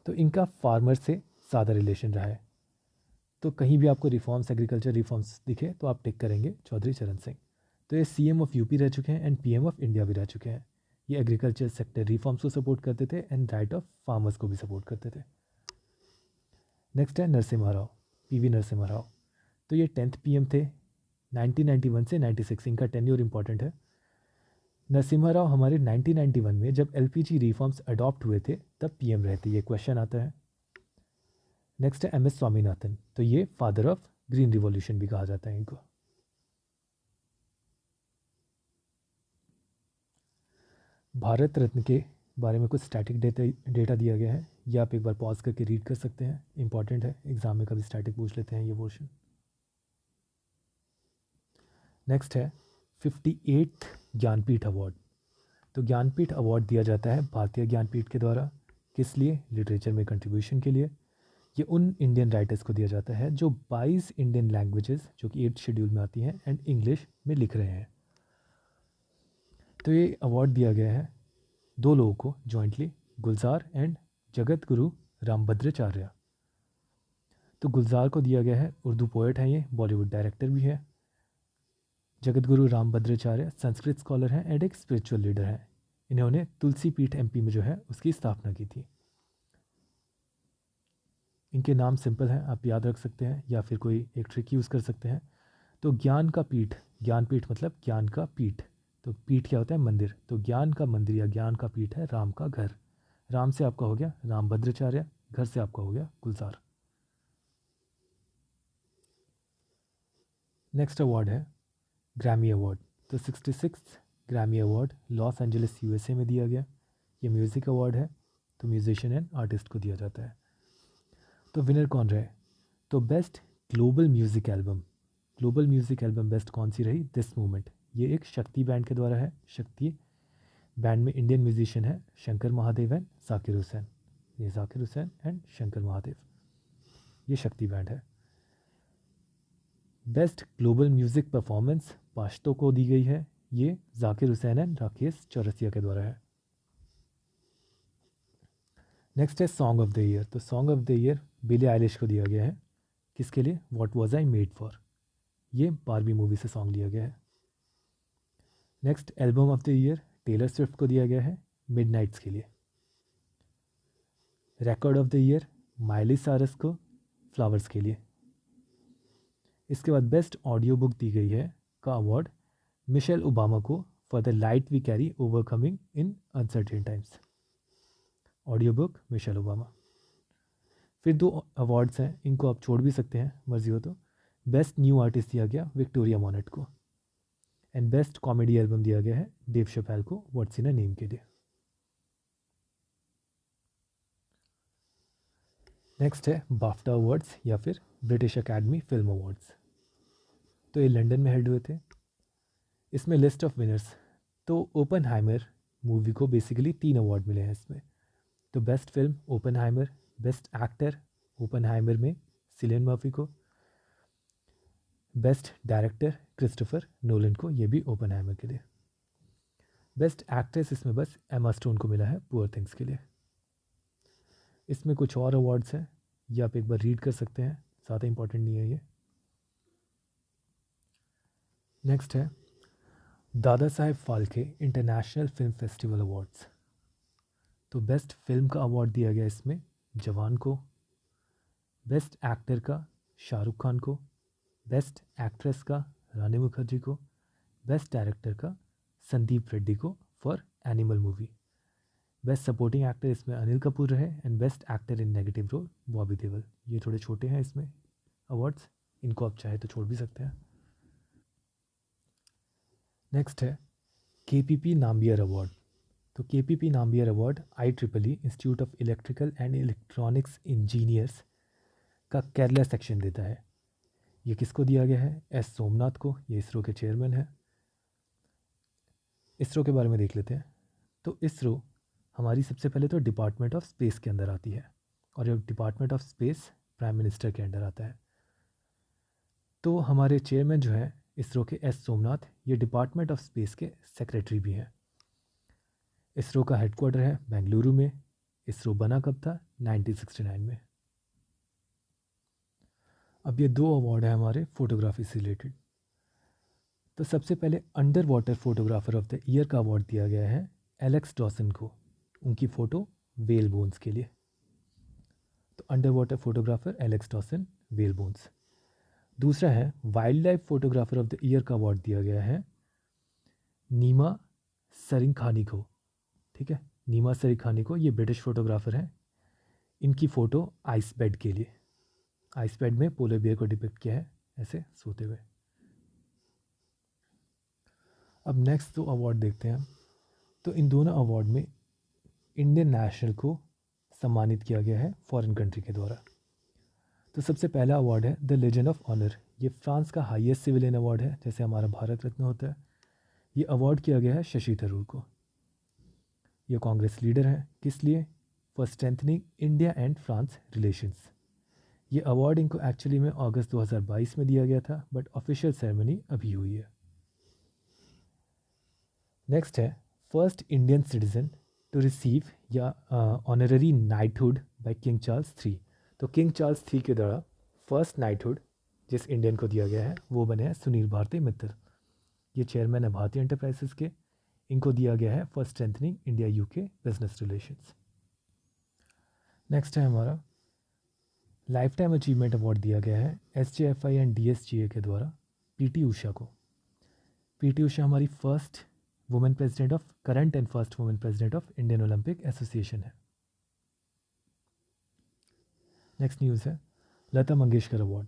तो इनका फार्मर से ज़्यादा रिलेशन रहा है। तो कहीं भी आपको रिफॉर्म्स, एग्रीकल्चर रिफॉर्म्स दिखे तो आप टिक करेंगे चौधरी चरण सिंह। तो ये CM ऑफ UP रह चुके हैं एंड PM ऑफ इंडिया भी रह चुके हैं। ये एग्रीकल्चर सेक्टर रिफॉर्म्स को सपोर्ट करते थे एंड राइट ऑफ फार्मर्स को भी सपोर्ट करते थे। नेक्स्ट है नरसिम्हा राव, PV नरसिम्हा राव, तो ये 10th PM थे 1991 से 96। इनका टेन्योर इंपॉर्टेंट है। नरसिम्हा राव हमारे 1991 में जब LPG रिफॉर्म्स अडॉप्ट हुए थे तब PM रहे थे, ये क्वेश्चन आता है। नेक्स्ट है MS स्वामीनाथन, तो ये फादर ऑफ ग्रीन रिवॉल्यूशन भी कहा जाता है इनको। भारत रत्न के बारे में कुछ स्टैटिक डेटा दिया गया है, ये आप एक बार पॉज करके रीड कर सकते हैं, इंपॉर्टेंट है, एग्जाम में कभी स्टैटिक पूछ लेते हैं ये पोर्शन। नेक्स्ट है 58th ज्ञानपीठ अवार्ड, तो ज्ञानपीठ अवार्ड दिया जाता है भारतीय ज्ञानपीठ के द्वारा। किस लिए? लिटरेचर में कंट्रीब्यूशन के लिए। ये उन इंडियन राइटर्स को दिया जाता है जो 22 इंडियन लैंग्वेजेस जो कि 8th शेड्यूल में आती हैं एंड इंग्लिश में लिख रहे हैं। तो ये अवार्ड दिया गया है 2 लोगों को jointly, Gulzar and Jagat Guru Rambhadracharya. तो गुलजार को दिया गया है, उर्दू पोएट हैं ये, बॉलीवुड डायरेक्टर भी है। जगत गुरु रामभद्राचार्य संस्कृत स्कॉलर हैं एंड एक स्पिरिचुअल लीडर हैं। इन्होंने तुलसी पीठ MP में जो है उसकी स्थापना की थी। इनके नाम सिंपल हैं, आप याद रख सकते हैं या फिर कोई एक ट्रिक यूज़ कर सकते हैं। तो ज्ञान का पीठ, ज्ञानपीठ मतलब ज्ञान का पीठ, तो पीठ क्या होता है? मंदिर। तो ज्ञान का मंदिर या ज्ञान का पीठ है राम का घर। राम से आपका हो गया रामभद्राचार्य, घर से आपका हो गया गुलजार। नेक्स्ट अवार्ड है ग्रैमी अवार्ड, तो 66th Grammy award Los Angeles USA में दिया गया। ये म्यूज़िक अवार्ड है, तो म्यूजिशियन एंड आर्टिस्ट को दिया जाता है। तो विनर कौन रहे? तो best global music album, global music album best कौन सी रही? दिस मूवमेंट, ये एक शक्ति बैंड के द्वारा है। शक्ति बैंड में इंडियन म्यूजिशियन है शंकर महादेव एंड जाकिर हुसैन। ये जाकिर हुसैन एंड शंकर महादेव, ये शक्ति बैंड है। बेस्ट ग्लोबल म्यूज़िक परफॉर्मेंस पाश्तो को दी गई है, ये जाकिर हुसैन एंड राकेश चौरसिया के द्वारा है। नेक्स्ट है सॉन्ग ऑफ द ईयर, तो song of the year Billie Eilish को दिया गया है। किसके लिए? What was I made for, ये बारबी मूवी से सॉन्ग लिया गया है। Next album of the year Taylor Swift को दिया गया है मिडनाइट्स के लिए। Record of the year Miley Cyrus को फ्लावर्स के लिए। इसके बाद बेस्ट ऑडियो बुक दी गई है का अवार्ड मिशेल ओबामा को for the light we carry overcoming in uncertain times. Audio book Michelle Obama. फिर 2 अवार्ड्स हैं, इनको आप छोड़ भी सकते हैं मर्जी हो तो। बेस्ट न्यू आर्टिस्ट दिया गया विक्टोरिया मोनेट को एंड बेस्ट कॉमेडी एल्बम दिया गया है डेव शपैल को व्हाट्स इन अ नेम के लिए। नेक्स्ट है बाफ्टा अवार्ड्स या फिर ब्रिटिश अकेडमी फिल्म अवार्ड्स, तो ये लंदन में हेल्ड हुए थे। इसमें लिस्ट ऑफ विनर्स, तो ओपनहाइमर मूवी को बेसिकली 3 अवार्ड मिले हैं इसमें। तो best film Oppenheimer, best actor Oppenheimer में सिलियन मर्फी को, बेस्ट डायरेक्टर क्रिस्टोफर नोलन को, ये भी ओपनहाइमर के लिए। बेस्ट एक्ट्रेस इसमें बस एमा स्टोन को मिला है पुअर थिंग्स के लिए। इसमें कुछ और अवार्ड्स हैं, ये आप एक बार रीड कर सकते हैं, ज़्यादा इंपॉर्टेंट नहीं है ये। नेक्स्ट है Dada Saheb Phalke international film festival awards. तो बेस्ट फिल्म का अवार्ड दिया गया इसमें जवान को, बेस्ट एक्टर का शाहरुख खान को, बेस्ट एक्ट्रेस का रानी मुखर्जी को, बेस्ट डायरेक्टर का संदीप रेड्डी को for Animal movie. Best supporting actor इसमें अनिल कपूर रहे and best actor in negative role Bobby Deol. ये थोड़े छोटे हैं इसमें अवार्ड्स, इनको आप चाहे तो छोड़ भी सकते हैं। नेक्स्ट है KPP नाम्बियर अवार्ड। तो KPP Nambiar award IEEE institute of electrical and electronics engineers का केरला सेक्शन देता है। ये किसको दिया गया है? एस सोमनाथ को, ये इसरो के चेयरमैन हैं। इसरो के बारे में देख लेते हैं। तो इसरो हमारी सबसे पहले तो डिपार्टमेंट ऑफ स्पेस के अंदर आती है, और ये department of space prime minister के अंडर आता है। तो हमारे चेयरमैन जो है इसरो के एस सोमनाथ, ये डिपार्टमेंट ऑफ स्पेस के सेक्रेटरी भी हैं। इसरो का हेडक्वार्टर है बेंगलुरु में। इसरो बना कब था? 1969 में। अब ये दो अवार्ड है हमारे फोटोग्राफी से रिलेटेड। तो सबसे पहले under water photographer of the year का अवार्ड दिया गया है एलेक्स डॉसन को, उनकी फ़ोटो वेल बोन्स के लिए। तो under water photographer Alex Dawson, well bones. दूसरा है wild life photographer of the year का अवार्ड दिया गया है नीमा सरिंखानी को। ठीक है, नीमा सरिंखानी को, ये ब्रिटिश फोटोग्राफर हैं। इनकी फ़ोटो आइस बेड के लिए, आइस बेड में पोलर बियर को डिपिक्ट किया है ऐसे सोते हुए। अब नेक्स्ट दो अवार्ड देखते हैं हम। तो इन दोनों अवार्ड में इंडियन नेशनल को सम्मानित किया गया है फॉरेन कंट्री के द्वारा। तो सबसे पहला अवार्ड है द लेजेंड ऑफ ऑनर। ये फ्रांस का हाईएस्ट सिविलियन अवार्ड है, जैसे हमारा भारत रत्न होता है। ये अवार्ड किया गया है शशि थरूर को। ये कांग्रेस लीडर हैं। किस लिए? For strengthening India and France relations. ये अवार्ड इनको एक्चुअली में अगस्त 2022 में दिया गया था, बट ऑफिशियल सेरेमनी अभी हुई है। नेक्स्ट है first Indian citizen to receive या honorary knighthood by King Charles III। तो किंग चार्ल्स III के द्वारा फर्स्ट नाइटहुड जिस इंडियन को दिया गया है वो बने हैं सुनील भारती मित्तल। ये चेयरमैन है भारती एंटरप्राइजेस के। इनको दिया गया है for strengthening India UK business relations. Next है हमारा लाइफ टाइम अचीवमेंट अवार्ड दिया गया है SJFI एंड DSGA के द्वारा PT उषा को। PT उषा हमारी first women president of current and first women president of Indian Olympic association है। नेक्स्ट न्यूज़ है लता मंगेशकर अवार्ड।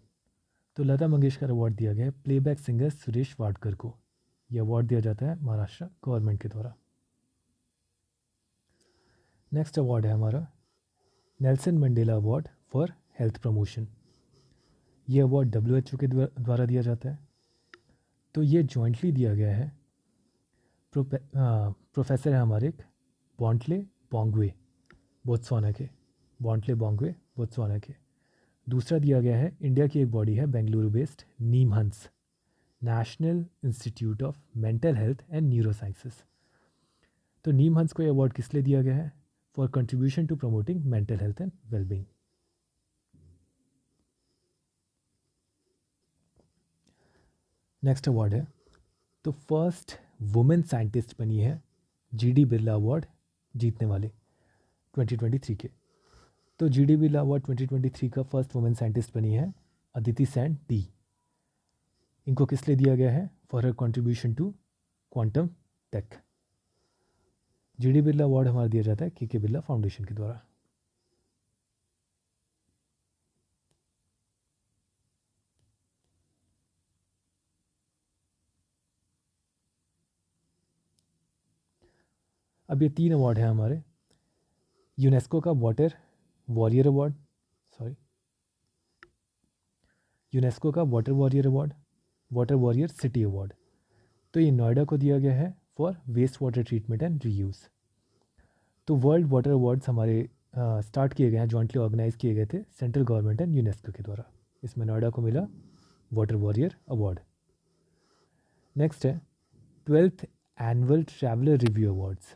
तो लता मंगेशकर अवार्ड दिया गया है प्लेबैक सिंगर सुरेश वाडकर को। यह अवार्ड दिया जाता है महाराष्ट्र गवर्नमेंट के द्वारा। नेक्स्ट अवार्ड है हमारा Nelson Mandela award for health promotion. ये अवार्ड WHO के द्वारा दिया जाता है। तो ये जॉइंटली दिया गया है प्रोफेसर है हमारे बॉन्टले बोंगवे बोत्सवाना के, बॉन्टले बोंगवे बोत्सवाना के। दूसरा दिया गया है इंडिया की एक बॉडी है Bengaluru based NIMHANS, national institute of mental health and neuro sciences. तो नीमहंस को ये अवार्ड किस लिए दिया गया है? For contribution to promoting mental health and wellbeing. Next award है तो फर्स्ट वुमेन साइंटिस्ट बनी है GD बिरला अवार्ड जीतने वाले 2023 के। तो GD बिरला अवार्ड 2023 का फर्स्ट वुमेन साइंटिस्ट बनी है अदिति सेन D। इनको किस लिए दिया गया है? For her contribution to quantum tech. GD Birla award हमारा दिया जाता है KK बिरला फाउंडेशन के द्वारा। अब ये 3 अवार्ड हैं हमारे यूनेस्को का वाटर वॉरियर अवार्ड, यूनेस्को का water warrior award, water warrior city award. तो ये नोएडा को दिया गया है for waste water treatment and reuse. तो वर्ल्ड वाटर अवार्ड्स हमारे स्टार्ट किए गए हैं, जॉइंटली ऑर्गेनाइज किए गए थे सेंट्रल गवर्नमेंट एंड यूनेस्को के द्वारा। इसमें नोएडा को मिला वाटर वॉरियर अवार्ड। नेक्स्ट है 12th annual traveller review awards,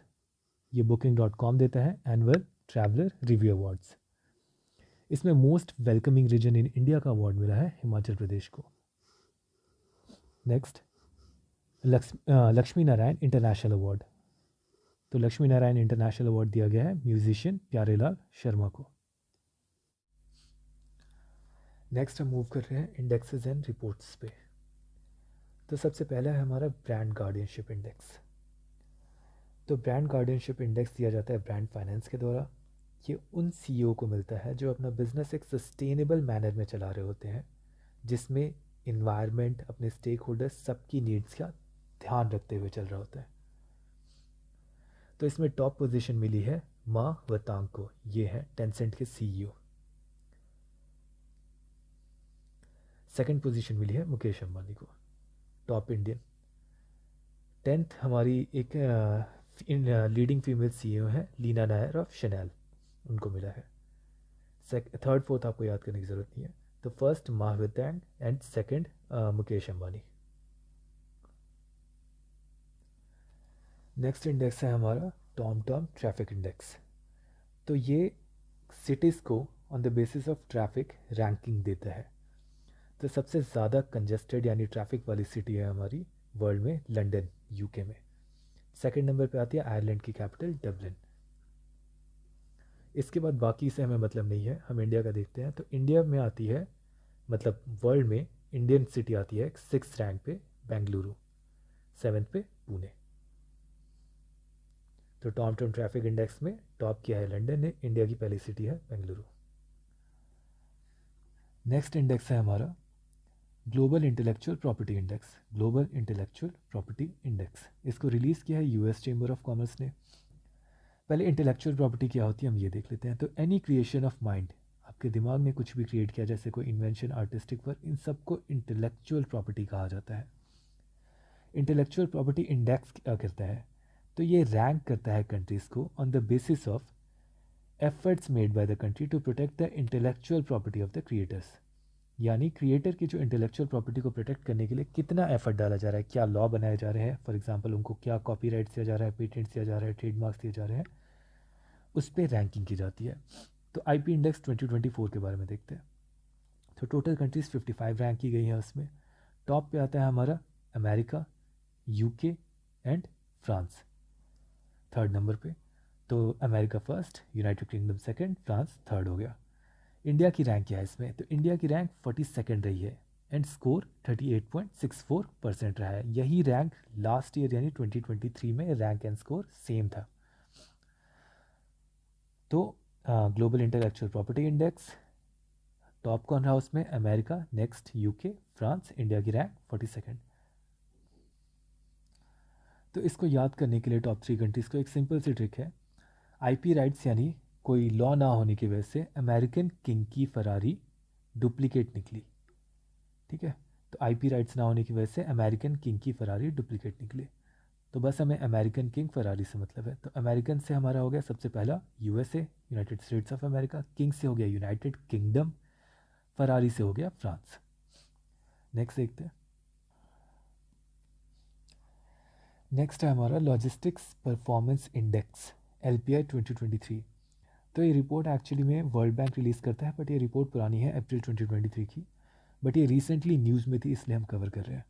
ये booking.com देता है एनुअल ट्रैवलर रिव्यू अवार्ड्स। इसमें most welcoming region in India का अवार्ड मिला है हिमाचल प्रदेश को। Next Lakshmi Narayan international award. तो लक्ष्मी नारायण इंटरनेशनल अवार्ड दिया गया है म्यूजिशियन प्यारेलाल शर्मा को। नेक्स्ट हम मूव कर रहे हैं इंडेक्सेस एंड रिपोर्ट्स पे। तो सबसे पहला है हमारा ब्रांड गार्डियनशिप इंडेक्स। तो ब्रांड गार्डियनशिप इंडेक्स दिया जाता है ब्रांड फाइनेंस के द्वारा। ये उन सीईओ को मिलता है जो अपना बिजनेस एक सस्टेनेबल मैनर में चला रहे होते हैं, जिसमें इन्वायरमेंट, अपने स्टेक होल्डर्स, सबकी नीड्स का ध्यान रखते हुए चल रहा होता है। तो इसमें टॉप पोजीशन मिली है मा वतांग को, ये है टेंसेंट के सीईओ। सेकंड पोजीशन मिली है मुकेश अंबानी को, टॉप इंडियन। 10th हमारी एक लीडिंग फीमेल सीईओ है लीना नायर ऑफ शनेल, उनको मिला है। थर्ड फोर्थ आपको याद करने की ज़रूरत नहीं है। तो first Ma Huateng and second Mukesh Ambani. Next index है हमारा टॉम ट्रैफिक इंडेक्स। तो ये सिटीज़ को on the basis of traffic ranking देता है। तो सबसे ज़्यादा कंजेस्टेड यानी ट्रैफिक वाली सिटी है हमारी वर्ल्ड में लंदन, यूके में। सेकंड नंबर पे आती है आयरलैंड की कैपिटल डबलिन। इसके बाद बाकी से हमें मतलब नहीं है, हम इंडिया का देखते हैं। तो इंडिया में आती है, मतलब वर्ल्ड में इंडियन सिटी आती है 6th रैंक पे बेंगलुरु, 7th पे पुणे। तो टॉम ट्रैफिक इंडेक्स में टॉप किया है लंदन ने, इंडिया की पहली सिटी है बेंगलुरु। नेक्स्ट इंडेक्स है हमारा global intellectual property index. Global intellectual property index, इसको रिलीज़ किया है यूएस चेंबर ऑफ कॉमर्स ने। पहले इंटेलेक्चुअल प्रॉपर्टी क्या होती है हम ये देख लेते हैं। तो एनी क्रिएशन ऑफ माइंड, आपके दिमाग ने कुछ भी क्रिएट किया, जैसे कोई इन्वेंशन, आर्टिस्टिक वर्क, इन सबको इंटेलेक्चुअल प्रॉपर्टी कहा जाता है। इंटेलेक्चुअल प्रॉपर्टी इंडेक्स क्या करता है, तो ये रैंक करता है कंट्रीज़ को on the basis of efforts made by the country to protect the intellectual property of the creators. यानी क्रिएटर की जो इंटेलेक्चुअल प्रॉपर्टी को प्रोटेक्ट करने के लिए कितना एफर्ट डाला जा रहा है, क्या लॉ बनाए जा रहे हैं, फॉर एग्जांपल उनको क्या कॉपीराइट दिया जा रहा है, पेटेंट्स दिया जा रहा है, ट्रेडमार्क्स दिए जा रहे हैं, उस पर रैंकिंग की जाती है। तो आईपी इंडेक्स 2024 के बारे में देखते हैं। तो टोटल कंट्रीज़ 55 रैंक की गई है उसमें। टॉप पे आता है हमारा America, UK and France third number पे। तो America first, United kingdom second, France third हो गया। इंडिया की रैंक क्या है इसमें, तो इंडिया की रैंक 42nd रही है एंड स्कोर 38.64% रहा है। यही रैंक लास्ट ईयर यानी 2023 में रैंक एंड स्कोर सेम था। तो global intellectual property index top कौन रहा उसमें, America, next UK, France, India की रैंक 42nd। तो इसको याद करने के लिए टॉप 3 कंट्रीज़ को एक सिंपल सी ट्रिक है। आईपी राइट्स यानी कोई लॉ ना होने की वजह से अमेरिकन किंग की फरारी डुप्लीकेट निकली, ठीक है। तो आईपी राइट्स ना होने की वजह से अमेरिकन किंग की फरारी डुप्लीकेट निकली। तो बस हमें अमेरिकन किंग फरारी से मतलब है। तो अमेरिकन से हमारा हो गया सबसे पहला USA, United states of America. King से हो गया यूनाइटेड किंगडम, फरारी से हो गया फ्रांस। नेक्स्ट देखते हैं। नेक्स्ट है हमारा लॉजिस्टिक्स परफॉर्मेंस इंडेक्स LPI 2023। तो ये रिपोर्ट एक्चुअली में वर्ल्ड बैंक रिलीज़ करता है, बट ये रिपोर्ट पुरानी है अप्रैल 2023 की, बट ये रिसेंटली न्यूज़ में थी इसलिए हम कवर कर रहे हैं।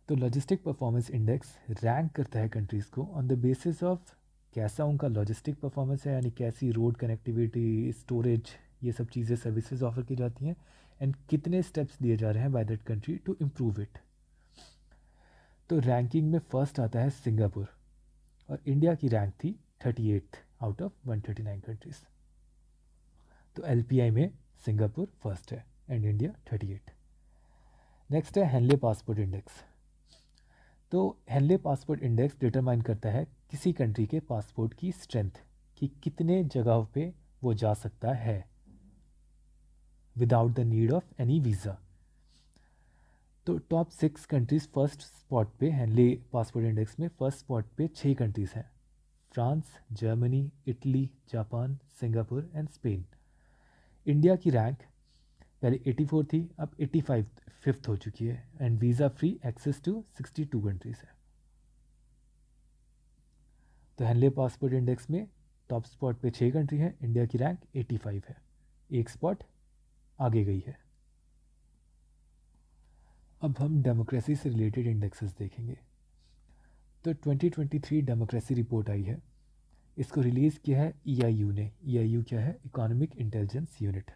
तो लॉजिस्टिक परफॉर्मेंस इंडेक्स रैंक करता है कंट्रीज़ को ऑन द बेसिस ऑफ कैसा उनका लॉजिस्टिक परफॉर्मेंस है, यानी कैसी रोड कनेक्टिविटी, स्टोरेज, ये सब चीज़ें सर्विसेज ऑफर की जाती हैं, एंड कितने स्टेप्स लिए जा रहे हैं by that country to improve it. तो रैंकिंग में फर्स्ट आता है सिंगापुर, और इंडिया की रैंक थी 38th आउट ऑफ 139 कंट्रीज़। तो LPI में सिंगापुर फर्स्ट है एंड इंडिया 38। नेक्स्ट है हेनले पासपोर्ट इंडेक्स। तो हेनले पासपोर्ट इंडेक्स डिटरमाइन करता है किसी कंट्री के पासपोर्ट की स्ट्रेंथ, कि कितने जगह पे वो जा सकता है without the need of any visa. तो टॉप 6 कंट्रीज़ फर्स्ट स्पॉट पे हेनले पासपोर्ट इंडेक्स में फर्स्ट स्पॉट पे 6 कंट्रीज़ हैं, France, Germany, Italy, Japan, Singapore and Spain. India की रैंक पहले 84 थी, अब 85 5th हो चुकी है, and visa free access to 62 countries है। तो हेनले पासपोर्ट इंडेक्स में टॉप स्पॉट पे 6 कंट्री हैं, इंडिया की रैंक 85 है, एक स्पॉट आगे गई है। अब हम डेमोक्रेसी से रिलेटेड इंडेक्सेस देखेंगे। तो 2023 डेमोक्रेसी रिपोर्ट आई है, इसको रिलीज़ किया है EIU ने। EIU क्या है? Economic intelligence unit.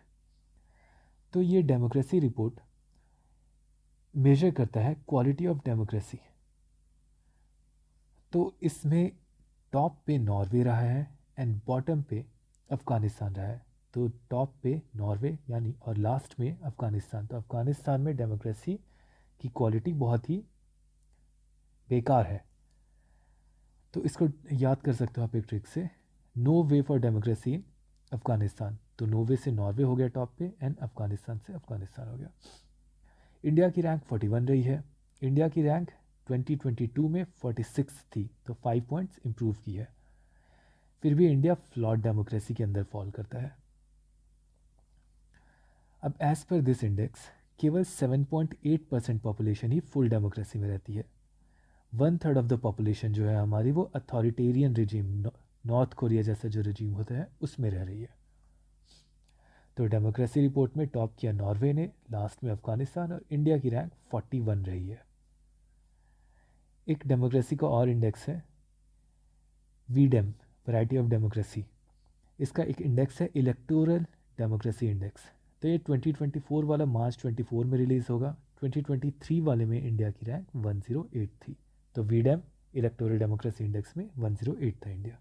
तो ये डेमोक्रेसी रिपोर्ट मेजर करता है क्वालिटी ऑफ डेमोक्रेसी। तो इसमें टॉप पे नॉर्वे रहा है एंड बॉटम पे अफ़गानिस्तान रहा है। तो टॉप पे नॉर्वे यानी और लास्ट में अफ़गानिस्तान। तो अफ़गानिस्तान में डेमोक्रेसी की क्वालिटी बहुत ही बेकार है। तो इसको याद कर सकते हो आप एक ट्रिक से, no way for democracy in Afghanistan. तो नॉर्वे से नॉर्वे हो गया टॉप पे एंड अफ़गानिस्तान से अफ़गानिस्तान हो गया। इंडिया की रैंक 41 रही है। इंडिया की रैंक 2022 में 46 थी, तो 5 पॉइंट्स इम्प्रूव की है। फिर भी इंडिया फ्लॉड डेमोक्रेसी के अंदर फॉल करता है। अब एज पर दिस इंडेक्स केवल 7.8% पॉपुलेशन ही फुल डेमोक्रेसी में रहती है। 1/3 ऑफ द पॉपुलेशन जो है हमारी वो अथॉरिटेरियन रिजीम, नॉर्थ कोरिया जैसा जो रिजीम होता है उसमें रह रही है। तो डेमोक्रेसी रिपोर्ट में टॉप किया नॉर्वे ने, लास्ट में अफ़गानिस्तान, और इंडिया की रैंक 41 रही है। एक डेमोक्रेसी का और इंडेक्स है वीडेम, वैरायटी ऑफ डेमोक्रेसी। इसका एक इंडेक्स है इलेक्टोरल डेमोक्रेसी इंडेक्स। तो ये 2024 वाला मार्च 24 में रिलीज़ होगा। 2023 वाले में इंडिया की रैंक 108 थी। तो वीडेम इलेक्टोरल डेमोक्रेसी इंडेक्स में 108 था इंडिया।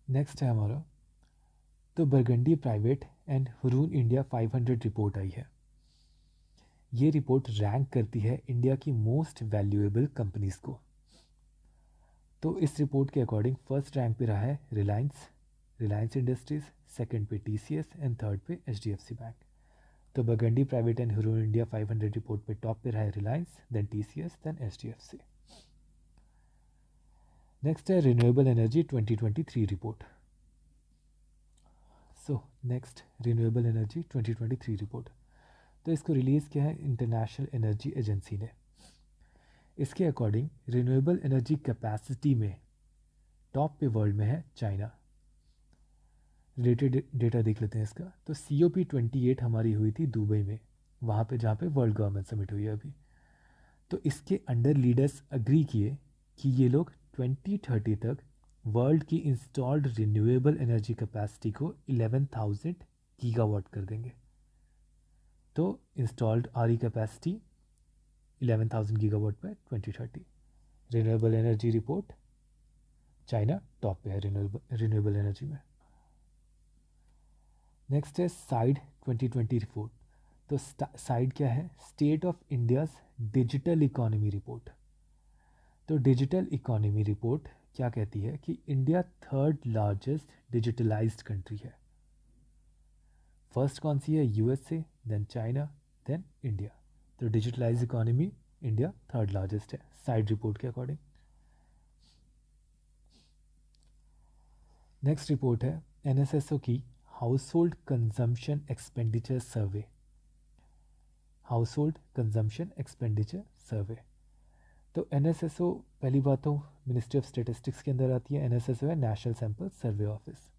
नेक्स्ट है हमारा तो Burgundy private and Hurun India 500 report आई है। ये रिपोर्ट रैंक करती है इंडिया की मोस्ट वैल्यूएबल कंपनीज़ को। तो इस रिपोर्ट के अकॉर्डिंग फर्स्ट रैंक पे रहा है रिलायंस इंडस्ट्रीज़, सेकंड पे TCS एंड थर्ड पे HDFC बैंक। तो Burgundy private and Hurun India 500 report पे टॉप पे रहा है Reliance, then TCS, then HDFC। Next है renewable energy 2023 report. So next renewable energy 2023 report. तो इसको रिलीज़ किया है इंटरनेशनल एनर्जी एजेंसी ने। इसके अकॉर्डिंग रिन्यूएबल एनर्जी कैपेसिटी में टॉप पे वर्ल्ड में है चाइना। रिलेटेड डेटा देख लेते हैं इसका। तो COP28 हमारी हुई थी दुबई में, वहाँ पे जहाँ पे वर्ल्ड गवर्नमेंट समिट हुई है अभी। तो इसके अंडर लीडर्स अग्री किए कि ये लोग 2030 तक वर्ल्ड की इंस्टॉल्ड रिन्यूएबल एनर्जी कैपेसिटी को 11,000 गीगावाट कर देंगे। तो इंस्टॉल्ड RE कैपेसिटी 11,000 गीगावाट पे 2030। Renewable energy report China top पे है रिन्यूएबल एनर्जी में। नेक्स्ट है साइड 2020 रिपोर्ट। तो साइड क्या है? State of India's digital economy report. तो डिजिटल इकोनॉमी रिपोर्ट क्या कहती है कि India third largest digitalized country है। फर्स्ट कौन सी है? USA, then China, then India. तो digitalize economy India third largest है साइड रिपोर्ट के अकॉर्डिंग। नेक्स्ट रिपोर्ट है NSSO की हाउसहोल्ड कंजम्पशन एक्सपेंडिचर सर्वे। हाउसहोल्ड कंजम्पशन एक्सपेंडिचर सर्वे। तो NSSO पहली बात तो मिनिस्ट्री ऑफ स्टेटिस्टिक्स के अंदर आती है। NSSO है नेशनल सैंपल सर्वे ऑफिस।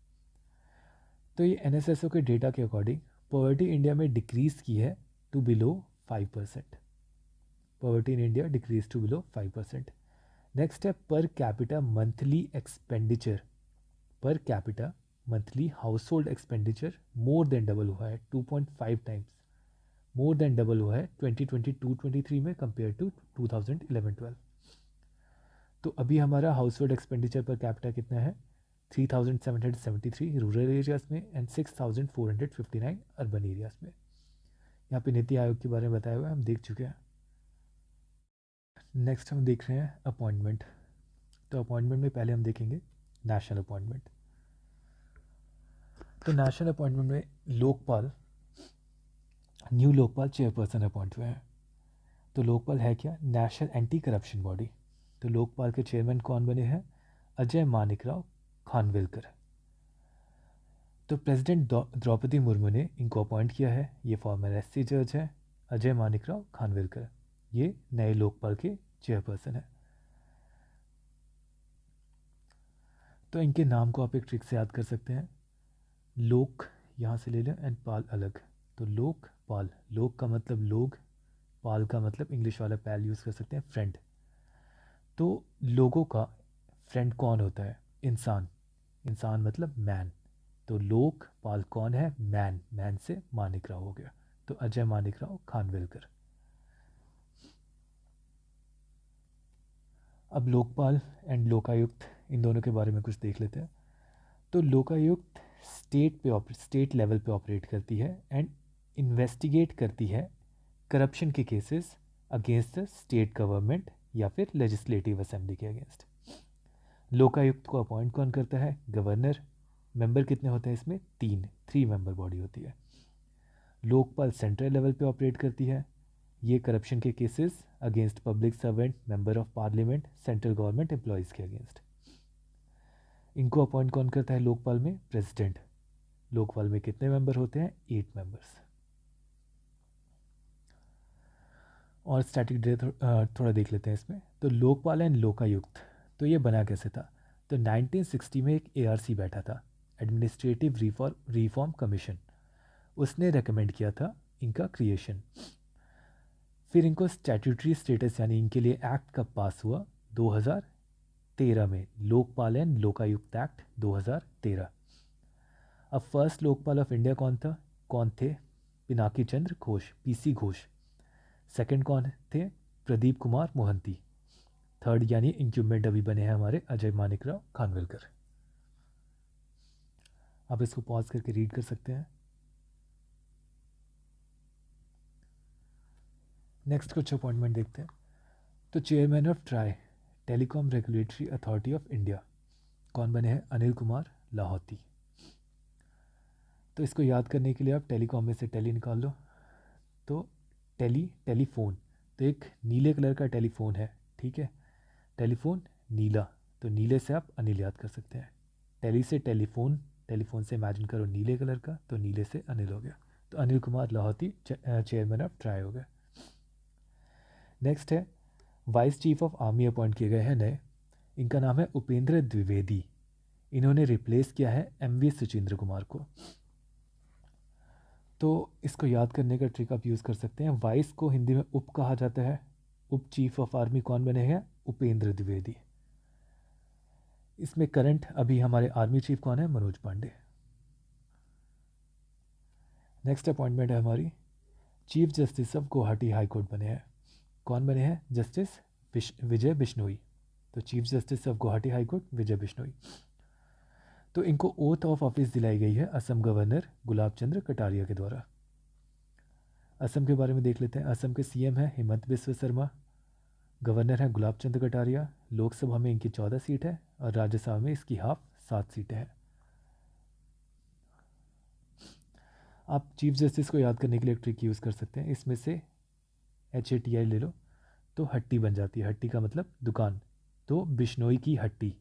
तो ये NSSO के डेटा के अकॉर्डिंग पॉवर्टी इंडिया में डिक्रीज़ की है to below 5%। Poverty in India decrease to below 5%। Next है per capita monthly expenditure. Per capita monthly house hold expenditure more than double हुआ है, 2.5 टाइम्स मोर देन डबल हुआ है 2022-23 में कंपेयर टू 2011-12। तो अभी हमारा house hold expenditure per capita कितना है? 3,773 रूरल एरियाज़ में एंड 6,459 अर्बन एरियाज़ में। यहाँ पे नीति आयोग के बारे में बताया हुआ है, हम देख चुके हैं। नेक्स्ट हम देख रहे हैं अपॉइंटमेंट। तो अपॉइंटमेंट में पहले हम देखेंगे नेशनल अपॉइंटमेंट। तो नेशनल अपॉइंटमेंट में Lokpal, new Lokpal chairperson appoint हुए हैं। तो लोकपाल है क्या? National anti corruption body. तो लोकपाल के चेयरमैन कौन बने हैं? अजय मानिकराव खानविलकर। तो प्रेसिडेंट द्रौपदी मुर्मू ने इनको अपॉइंट किया है। ये फॉर्मर SC जज हैं अजय मानिकराव खानविलकर। ये नए लोकपाल के चेयरपर्सन हैं। तो इनके नाम को आप एक ट्रिक से याद कर सकते हैं। लोक यहाँ से ले लें एंड पाल अलग, तो लोक पाल, लोक का मतलब लोग, पाल का मतलब इंग्लिश वाला पैल यूज़ कर सकते हैं फ्रेंड। तो लोगों का फ्रेंड कौन होता है? इंसान, इंसान मतलब मैन। तो लोक पाल कौन है? मैन, मैन से मानिक राव हो गया, तो अजय मानिक राव खानविलकर। अब लोकपाल एंड लोकायुक्त, इन दोनों के बारे में कुछ देख लेते हैं। तो लोकायुक्त स्टेट लेवल पे ऑपरेट करती है एंड इन्वेस्टिगेट करती है करप्शन के cases against the state government या फिर लेजिस्लेटिव असेंबली के अगेंस्ट। लोकायुक्त को अपॉइंट कौन करता है? गवर्नर। मेंबर कितने होते हैं इसमें? 3 मेंबर बॉडी होती है। लोकपाल सेंट्रल लेवल पे ऑपरेट करती है, ये करप्शन के cases against public servant, member of parliament, central government employees के अगेंस्ट। इनको अपॉइंट कौन करता है लोकपाल में? प्रेसिडेंट। लोकपाल में कितने मेंबर होते हैं? 8 मेंबर्स। और स्टैटिक डे थोड़ा देख लेते हैं इसमें। तो लोकपाल एंड लोकायुक्त, तो ये बना कैसे था? तो 1960 में एक ARC बैठा था, एडमिनिस्ट्रेटिव रिफॉर्म कमीशन, उसने रेकमेंड किया था इनका क्रिएशन। फिर इनको स्टैट्यूटरी स्टेटस यानी इनके लिए एक्ट कब पास हुआ? 2013 में, लोकपाल एंड लोकायुक्त एक्ट 2013। अब फर्स्ट लोकपाल ऑफ इंडिया कौन थे? पिनाकी चंद्र घोष, PC घोष। सेकंड कौन थे? प्रदीप कुमार मोहंती। थर्ड यानी इंक्यूबमेंट अभी बने हैं हमारे अजय मानिक राव खानविलकर। आप इसको पॉज करके रीड कर सकते हैं। नेक्स्ट कुछ अपॉइंटमेंट देखते हैं। तो chairman of try, telecom regulatory authority of India, कौन बने हैं? अनिल कुमार लाहौती। तो इसको याद करने के लिए आप टेलीकॉम में से टेली निकाल लो, तो टेलीफोन, तो एक नीले कलर का टेलीफोन है, ठीक है, टेलीफोन नीला, तो नीले से आप अनिल याद कर सकते हैं। टेली से टेलीफोन, टेलीफोन से इमेजिन करो नीले कलर का, तो नीले से अनिल हो गया, तो Anil Kumar Lahoti chairman of TRAI हो गए। नेक्स्ट है vice chief of army appoint किए गए हैं नए, इनका नाम है उपेंद्र द्विवेदी। इन्होंने रिप्लेस किया है MV सुचिंद्र कुमार को। तो इसको याद करने का ट्रिक आप यूज़ कर सकते हैं। वाइस को हिंदी में उप कहा जाता है, उप चीफ ऑफ आर्मी कौन बने हैं? उपेंद्र द्विवेदी। इसमें करंट अभी हमारे आर्मी चीफ कौन है? मनोज पांडे। नेक्स्ट अपॉइंटमेंट है हमारी chief justice of Guwahati high court बने हैं, कौन बने हैं? जस्टिस विजय बिश्नोई। तो chief justice of Guwahati high court Vijay Bishnoi. तो इनको ओथ ऑफ ऑफिस दिलाई गई है असम गवर्नर गुलाब चंद्र कटारिया के द्वारा। असम के बारे में देख लेते हैं। असम के CM हैं हिमंत बिस्व शर्मा, गवर्नर हैं गुलाब चंद्र कटारिया। लोकसभा में इनकी 14 सीट है और राज्यसभा में इसकी हाफ 7 सीटें हैं। आप चीफ जस्टिस को याद करने के लिए एक ट्रिक यूज़ कर सकते हैं, इसमें से HATI ले लो, तो हट्टी बन जाती है, हट्टी का मतलब दुकान, तो बिश्नोई की हट्टी,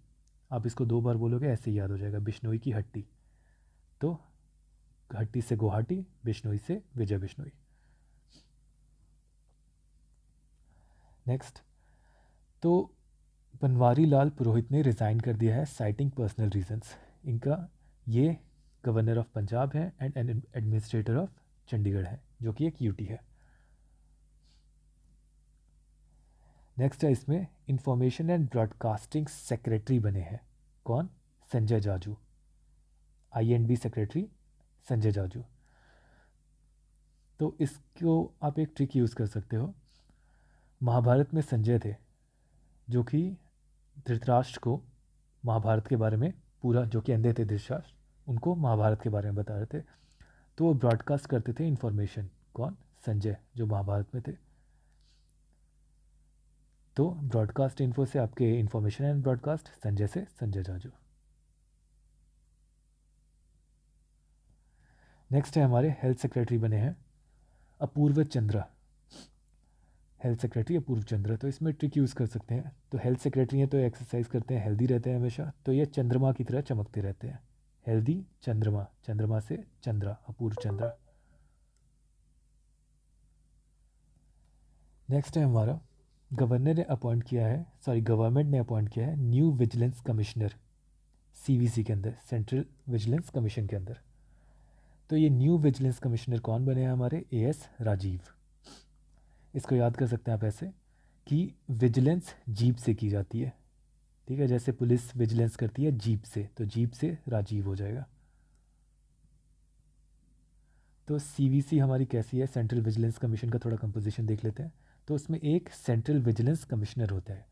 आप इसको 2 बार बोलोगे ऐसे ही याद हो जाएगा, बिश्नोई की हट्टी। तो हट्टी से गुवाहाटी, बिश्नोई से विजय बिश्नोई। नेक्स्ट, तो बनवारी लाल पुरोहित ने रिज़ाइन कर दिया है साइटिंग पर्सनल रीजंस। इनका ये गवर्नर ऑफ पंजाब है एंड एडमिनिस्ट्रेटर ऑफ चंडीगढ़ है, जो कि एक UT है। नेक्स्ट है इसमें इंफॉर्मेशन एंड ब्रॉडकास्टिंग सेक्रेटरी बने हैं, कौन? Sanjay Jaju, INB secretary Sanjay Jaju. तो इसको आप एक ट्रिक यूज़ कर सकते हो। महाभारत में संजय थे, जो कि धृतराष्ट्र को महाभारत के बारे में पूरा, जो कि अंधे थे धृतराष्ट्र, उनको महाभारत के बारे में बता रहे थे, तो वो ब्रॉडकास्ट करते थे इन्फॉर्मेशन, कौन? संजय, जो महाभारत में थे। तो ब्रॉडकास्ट इन्फो से आपके इन्फॉर्मेशन एंड ब्रॉडकास्ट, संजय से संजय जाजू। नेक्स्ट है हमारे हेल्थ सेक्रेटरी बने हैं अपूर्व चंद्रा, हेल्थ सेक्रेटरी अपूर्व चंद्रा। तो इसमें ट्रिक यूज़ कर सकते हैं। तो हेल्थ सेक्रेटरी हैं तो एक्सरसाइज करते हैं, हेल्दी रहते हैं हमेशा, तो ये चंद्रमा की तरह चमकते रहते हैं, हेल्दी चंद्रमा, चंद्रमा से चंद्रा, अपूर्व चंद्रा। नेक्स्ट है हमारा गवर्नर ने अपॉइंट किया है, गवर्नमेंट ने अपॉइंट किया है न्यू विजिलेंस कमिश्नर, CVC के अंदर, सेंट्रल विजिलेंस कमीशन के अंदर। तो ये न्यू विजिलेंस कमिश्नर कौन बने हैं हमारे? AS राजीव। इसको याद कर सकते हैं आप ऐसे कि विजिलेंस जीप से की जाती है, ठीक है, जैसे पुलिस विजिलेंस करती है जीप से, तो जीप से राजीव हो जाएगा। तो CVC हमारी कैसी है? सेंट्रल विजिलेंस कमीशन का थोड़ा कंपोजिशन देख लेते हैं। तो उसमें एक सेंट्रल विजिलेंस कमिश्नर होता है,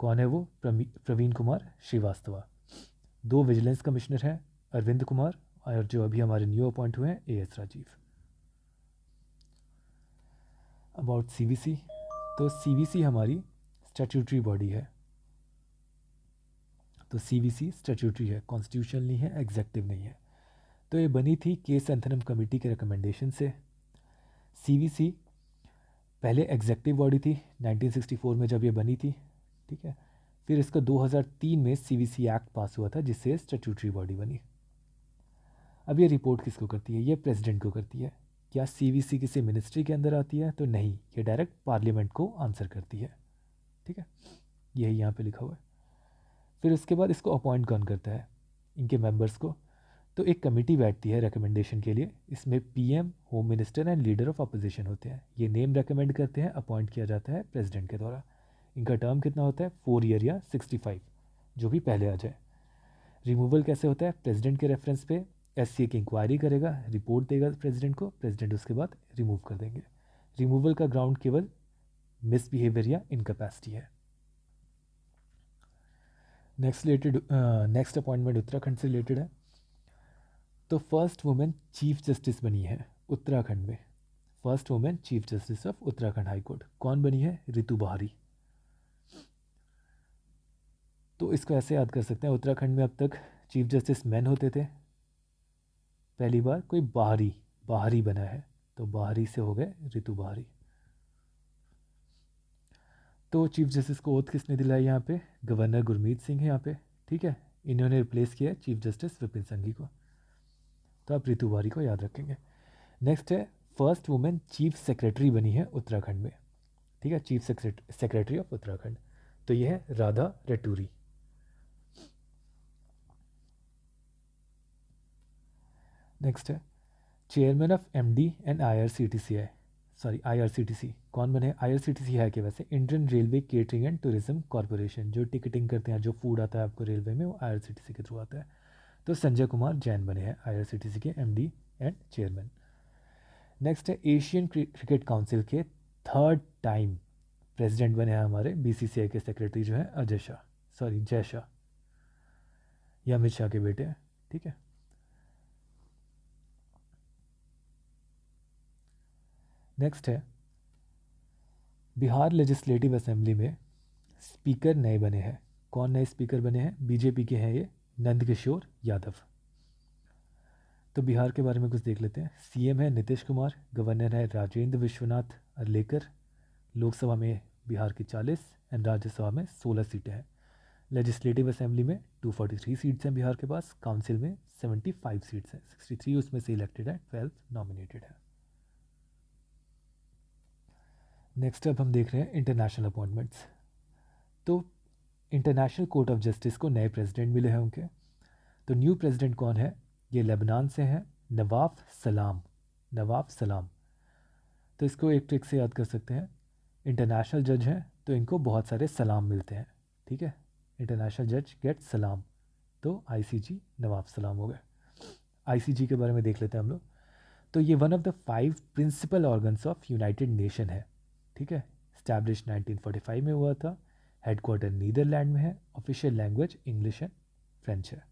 कौन है वो? प्रवीण कुमार श्रीवास्तवा। 2 विजिलेंस कमिश्नर हैं, अरविंद कुमार, और जो अभी हमारे न्यू अपॉइंट हुए हैं AS राजीव। अबाउट CVC, तो CVC हमारी स्टैट्यूटरी बॉडी है। तो CVC स्टैट्यूटरी है, कॉन्स्टिट्यूशनल नहीं है, एग्जेक्टिव नहीं है। तो ये बनी थी के संथनम कमेटी के रिकमेंडेशन से। CVC पहले एग्जेक्टिव बॉडी थी 1964 में जब ये बनी थी, ठीक है। फिर इसका 2003 में CVC एक्ट पास हुआ था जिससे स्टैट्यूटरी बॉडी बनी। अब ये रिपोर्ट किसको करती है? ये प्रेसिडेंट को करती है। क्या CVC किसी मिनिस्ट्री के अंदर आती है? तो नहीं, ये डायरेक्ट पार्लियामेंट को आंसर करती है, ठीक है, यही यहाँ पे लिखा हुआ है। फिर उसके बाद इसको अपॉइंट कौन करता है? इनके मेंबर्स को। तो एक कमेटी बैठती है रिकमेंडेशन के लिए, इसमें PM, home minister and leader of opposition होते हैं। ये नेम रेकमेंड करते हैं, अपॉइंट किया जाता है प्रेसिडेंट के द्वारा। इनका टर्म कितना होता है? 4 ईयर या 65, जो भी पहले आ जाए। रिमूवल कैसे होता है? प्रेसिडेंट के रेफरेंस पे SCA की इंक्वायरी करेगा, रिपोर्ट देगा प्रेसिडेंट को, प्रेसिडेंट उसके बाद रिमूव कर देंगे। रिमूवल का ग्राउंड केवल मिसबिहेवियर या इनकैपेसिटी है। नेक्स्ट अपॉइंटमेंट उत्तराखंड से रिलेटेड है। तो फर्स्ट वुमेन चीफ जस्टिस बनी है उत्तराखंड में। First women chief justice of Uttarakhand high court कौन बनी है? रितु बहारी। तो इसको ऐसे याद कर सकते हैं, उत्तराखंड में अब तक चीफ जस्टिस मैन होते थे, पहली बार कोई बाहरी बना है, तो बाहरी से हो गए रितु बहारी। तो चीफ जस्टिस को ओथ किसने दिलाई? यहाँ पे गवर्नर गुरमीत सिंह है यहाँ पे, ठीक है। इन्होंने रिप्लेस किया है चीफ जस्टिस विपिन संघी को, तो आप रितु बहारी को याद रखेंगे। नेक्स्ट है फर्स्ट वुमेन चीफ सेक्रेटरी बनी है उत्तराखंड में, ठीक है, चीफ सेक्रेटरी ऑफ उत्तराखंड, तो यह है राधा रतूरी। नेक्स्ट है chairman of MD and IRCTC कौन बने? IRCTC है कि वैसे Indian railway catering and tourism corporation, जो टिकटिंग करते हैं, जो फूड आता है आपको रेलवे में, वो IRCTC के थ्रू आता है। तो संजय कुमार जैन बने हैं IRCTC के MD एंड चेयरमैन। नेक्स्ट है एशियन क्रिकेट काउंसिल के 3rd टाइम प्रेसिडेंट बने हैं हमारे BCCI के सेक्रेटरी जो है जय शाह, ये अमित शाह के बेटे हैं, ठीक है। नेक्स्ट है बिहार लेजिस्लेटिव असेंबली में स्पीकर नए बने हैं। कौन नए स्पीकर बने हैं? BJP के हैं ये, नंदकिशोर यादव। तो बिहार के बारे में कुछ देख लेते हैं। CM है नीतीश कुमार, गवर्नर है राजेंद्र विश्वनाथ अर्लेकर, लोकसभा में बिहार की 40 एंड राज्यसभा में 16 सीटें हैं। लेजिस्लेटिव असेंबली में 243 सीट्स हैं बिहार के पास, काउंसिल में 75 सीट्स हैं, 63 उसमें से इलेक्टेड है, 12 नॉमिनेटेड है। नेक्स्ट अब हम देख रहे हैं इंटरनेशनल अपॉइंटमेंट्स। तो इंटरनेशनल कोर्ट ऑफ जस्टिस को नए प्रेसिडेंट मिले हैं उनके। तो न्यू प्रेसिडेंट कौन है? ये लेबनान से हैं, नवाफ सलाम। तो इसको एक ट्रिक से याद कर सकते हैं, इंटरनेशनल जज हैं तो इनको बहुत सारे सलाम मिलते हैं, ठीक है, इंटरनेशनल जज गेट सलाम, तो ICJ नवाफ सलाम हो गए। ICJ के बारे में देख लेते हैं हम लोग। तो ये one of the 5 principal organs of United Nation है, ठीक है, स्टैब्लिश 1945 में हुआ था, हेडक्वार्टर नीदरलैंड में है, official language English and French है।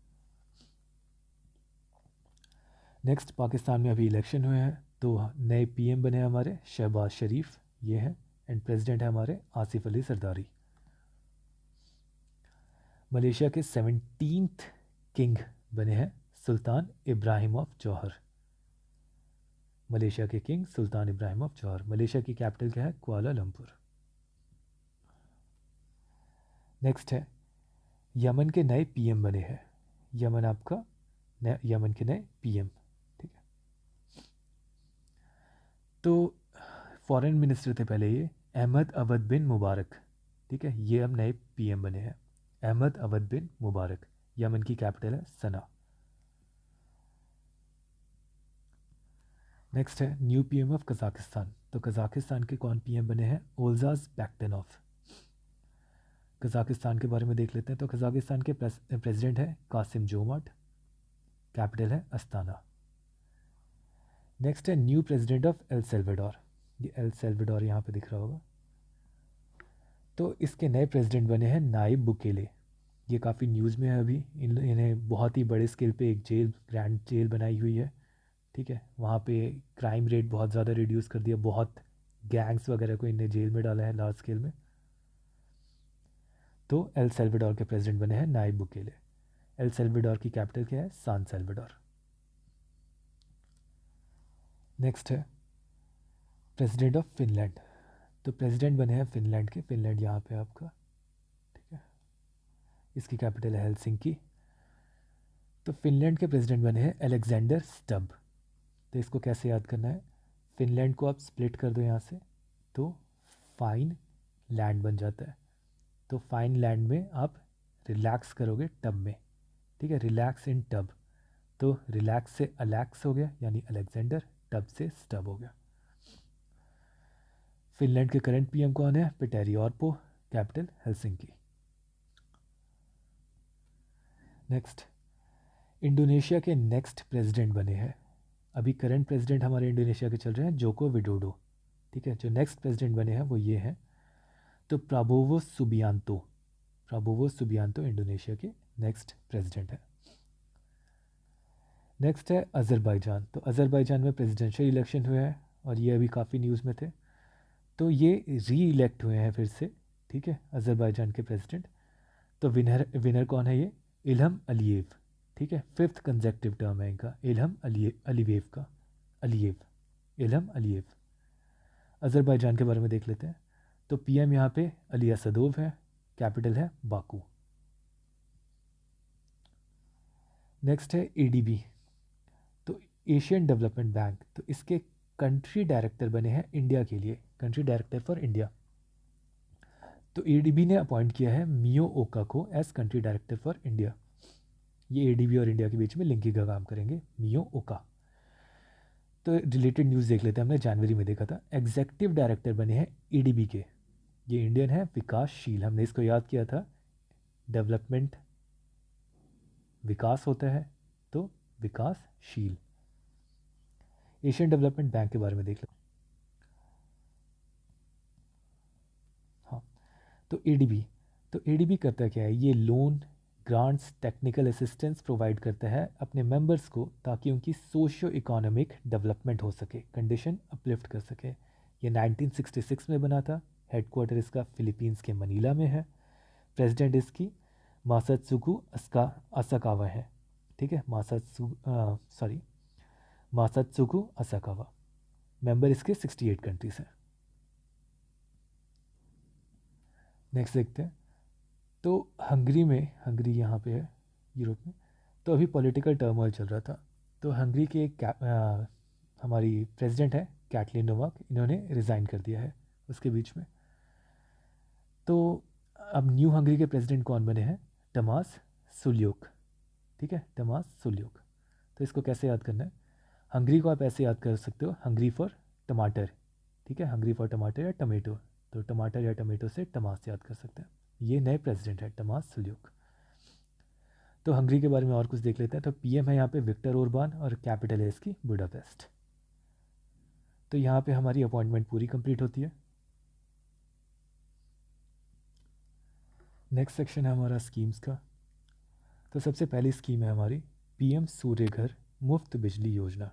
नेक्स्ट पाकिस्तान में अभी इलेक्शन हुए हैं, तो नए PM बने हमारे शहबाज शरीफ, ये हैं, एंड प्रेसिडेंट है हमारे आसिफ अली जरदारी। मलेशिया के 17th किंग बने हैं Sultan Ibrahim of Johor. Malaysia के king Sultan Ibrahim of Johor. Malaysia की कैपिटल क्या है? कुआलालंपुर। नेक्स्ट है यमन के नए PM बने हैं, यमन के नए PM, ठीक है। तो फॉरेन मिनिस्टर थे पहले ये अहमद अवध बिन मुबारक, ठीक है, ये अब नए PM बने हैं, अहमद अवध बिन मुबारक, यमन की कैपिटल है सना। नेक्स्ट है न्यू पीएम ऑफ कजाकिस्तान। तो कजाकिस्तान के कौन पीएम बने हैं? ओल्जास बैक्टेनॉफ। कजाकिस्तान के बारे में देख लेते हैं। तो कजाकिस्तान के प्रेसिडेंट है कासिम जोमार्ट, कैपिटल है अस्ताना। नेक्स्ट है new president of El Salvador. ये एल सेल्वाडोर यहाँ पे दिख रहा होगा। तो इसके नए प्रेसिडेंट बने हैं नायब बुकेले। ये काफ़ी न्यूज़ में है अभी। इन्हें बहुत ही बड़े स्केल पे एक जेल, ग्रैंड जेल बनाई हुई है, ठीक है। वहाँ पे क्राइम रेट बहुत ज़्यादा रिड्यूस कर दिया, बहुत गैंग्स वगैरह को इन्हें जेल में डाला है लार्ज स्केल में। तो एल सेल्वाडोर के प्रेसिडेंट बने हैं नायब बुकेले। एल सेल्वाडोर की कैपिटल क्या है? सान सेल्वाडोर। नेक्स्ट है प्रेसिडेंट ऑफ फिनलैंड। तो प्रेसिडेंट बने हैं फिनलैंड के। फिनलैंड यहाँ पे आपका, ठीक है। इसकी कैपिटल है हेलसिंकी। तो फिनलैंड के प्रेसिडेंट बने हैं अलेक्जेंडर स्टब। तो इसको कैसे याद करना है? फिनलैंड को आप स्प्लिट कर दो यहाँ से, तो फाइन लैंड बन जाता है। तो फाइन लैंड में आप रिलैक्स करोगे टब में, ठीक है, रिलैक्स इन टब। तो रिलैक्स से अलेक्स हो गया यानी अलेक्जेंडर, टब से स्टब हो गया। फिनलैंड के करंट पीएम कौन है? पेटेरी ऑर्पो, कैपिटल हेलसिंकी। नेक्स्ट, इंडोनेशिया के नेक्स्ट प्रेसिडेंट बने हैं। अभी करंट प्रेसिडेंट हमारे इंडोनेशिया के चल रहे हैं जोको विडोडो, ठीक है। जो नेक्स्ट प्रेसिडेंट बने हैं वो ये हैं। तो Prabowo Subianto. Prabowo Subianto Indonesia के नेक्स्ट प्रेसिडेंट है। नेक्स्ट है अज़रबैजान। तो अज़रबैजान में प्रेसिडेंशियल इलेक्शन हुए हैं और ये अभी काफ़ी न्यूज़ में थे। तो ये री इलेक्ट हुए हैं फिर से, ठीक है, अज़रबैजान के प्रेसिडेंट। तो विनर कौन है? ये इल्हम अलीयेव, ठीक है। 5th कंसेक्टिव टर्म है इनका, इल्हम अलीयेव का, इल्हम अलीयेव। अज़रबैजान के बारे में देख लेते हैं। तो पीएम यहाँ पे अली असदोव है, कैपिटल है बाकू। नेक्स्ट है एडीबी। तो एशियन डेवलपमेंट बैंक। तो इसके कंट्री डायरेक्टर बने हैं इंडिया के लिए, कंट्री डायरेक्टर फॉर इंडिया। तो एडीबी ने अपॉइंट किया है मियो ओका को as country director for India. ये एडीबी और इंडिया के बीच में लिंकिंग का काम करेंगे, मियो ओका। तो रिलेटेड न्यूज़ देख लेते हैं, हमने जनवरी में देखा था। एग्जीक्यूटिव डायरेक्टर बने हैं एडीबी के, ये इंडियन है, विकासशील। हमने इसको याद किया था, डेवलपमेंट विकास होता है, तो विकासशील। एशियन डेवलपमेंट बैंक के बारे में देख लेते हैं। हाँ, तो एडीबी। तो एडीबी करता क्या है? ये loan, grants, technical assistance provide करता है अपने मेंबर्स को, ताकि उनकी सोशियो इकोनॉमिक डेवलपमेंट हो सके, कंडीशन अपलिफ्ट कर सके। ये 1966 में बना था। हेडक्वार्टर इसका फिलीपींस के मनीला में है। प्रेसिडेंट इसकी मासात्सुको असाकावा है, ठीक है, मासात्सुको असाकावा। मेंबर इसके 68 कंट्रीज हैं। नेक्स्ट देखते हैं। तो हंगरी यहाँ पे है यूरोप में। तो अभी पॉलिटिकल टर्मोइल चल रहा था। तो हंगरी के एक हमारी प्रेसिडेंट है कैटलिन नोवाक, इन्होंने रिज़ाइन कर दिया है उसके बीच में। तो अब न्यू हंगरी के प्रेसिडेंट कौन बने हैं? टमास सुल्यूक, ठीक है, टमास सुल्यूक। तो इसको कैसे याद करना है? हंगरी को आप ऐसे याद कर सकते हो, हंगरी फॉर टमाटर, ठीक है, हंगरी फॉर टमाटर या टमेटो। तो टमाटर या टमेटो से टमास याद कर सकते हैं। ये नए प्रेसिडेंट है टमास सुल्यूक। तो हंगरी के बारे में और कुछ देख लेते हैं। तो पीएम है यहाँ पे विक्टर ओरबान और कैपिटल है इसकी बुडापेस्ट। तो यहाँ पे हमारी अपॉइंटमेंट पूरी कंप्लीट होती है। नेक्स्ट सेक्शन है हमारा स्कीम्स का। तो सबसे पहली स्कीम है हमारी पीएम सूर्य घर मुफ्त बिजली योजना।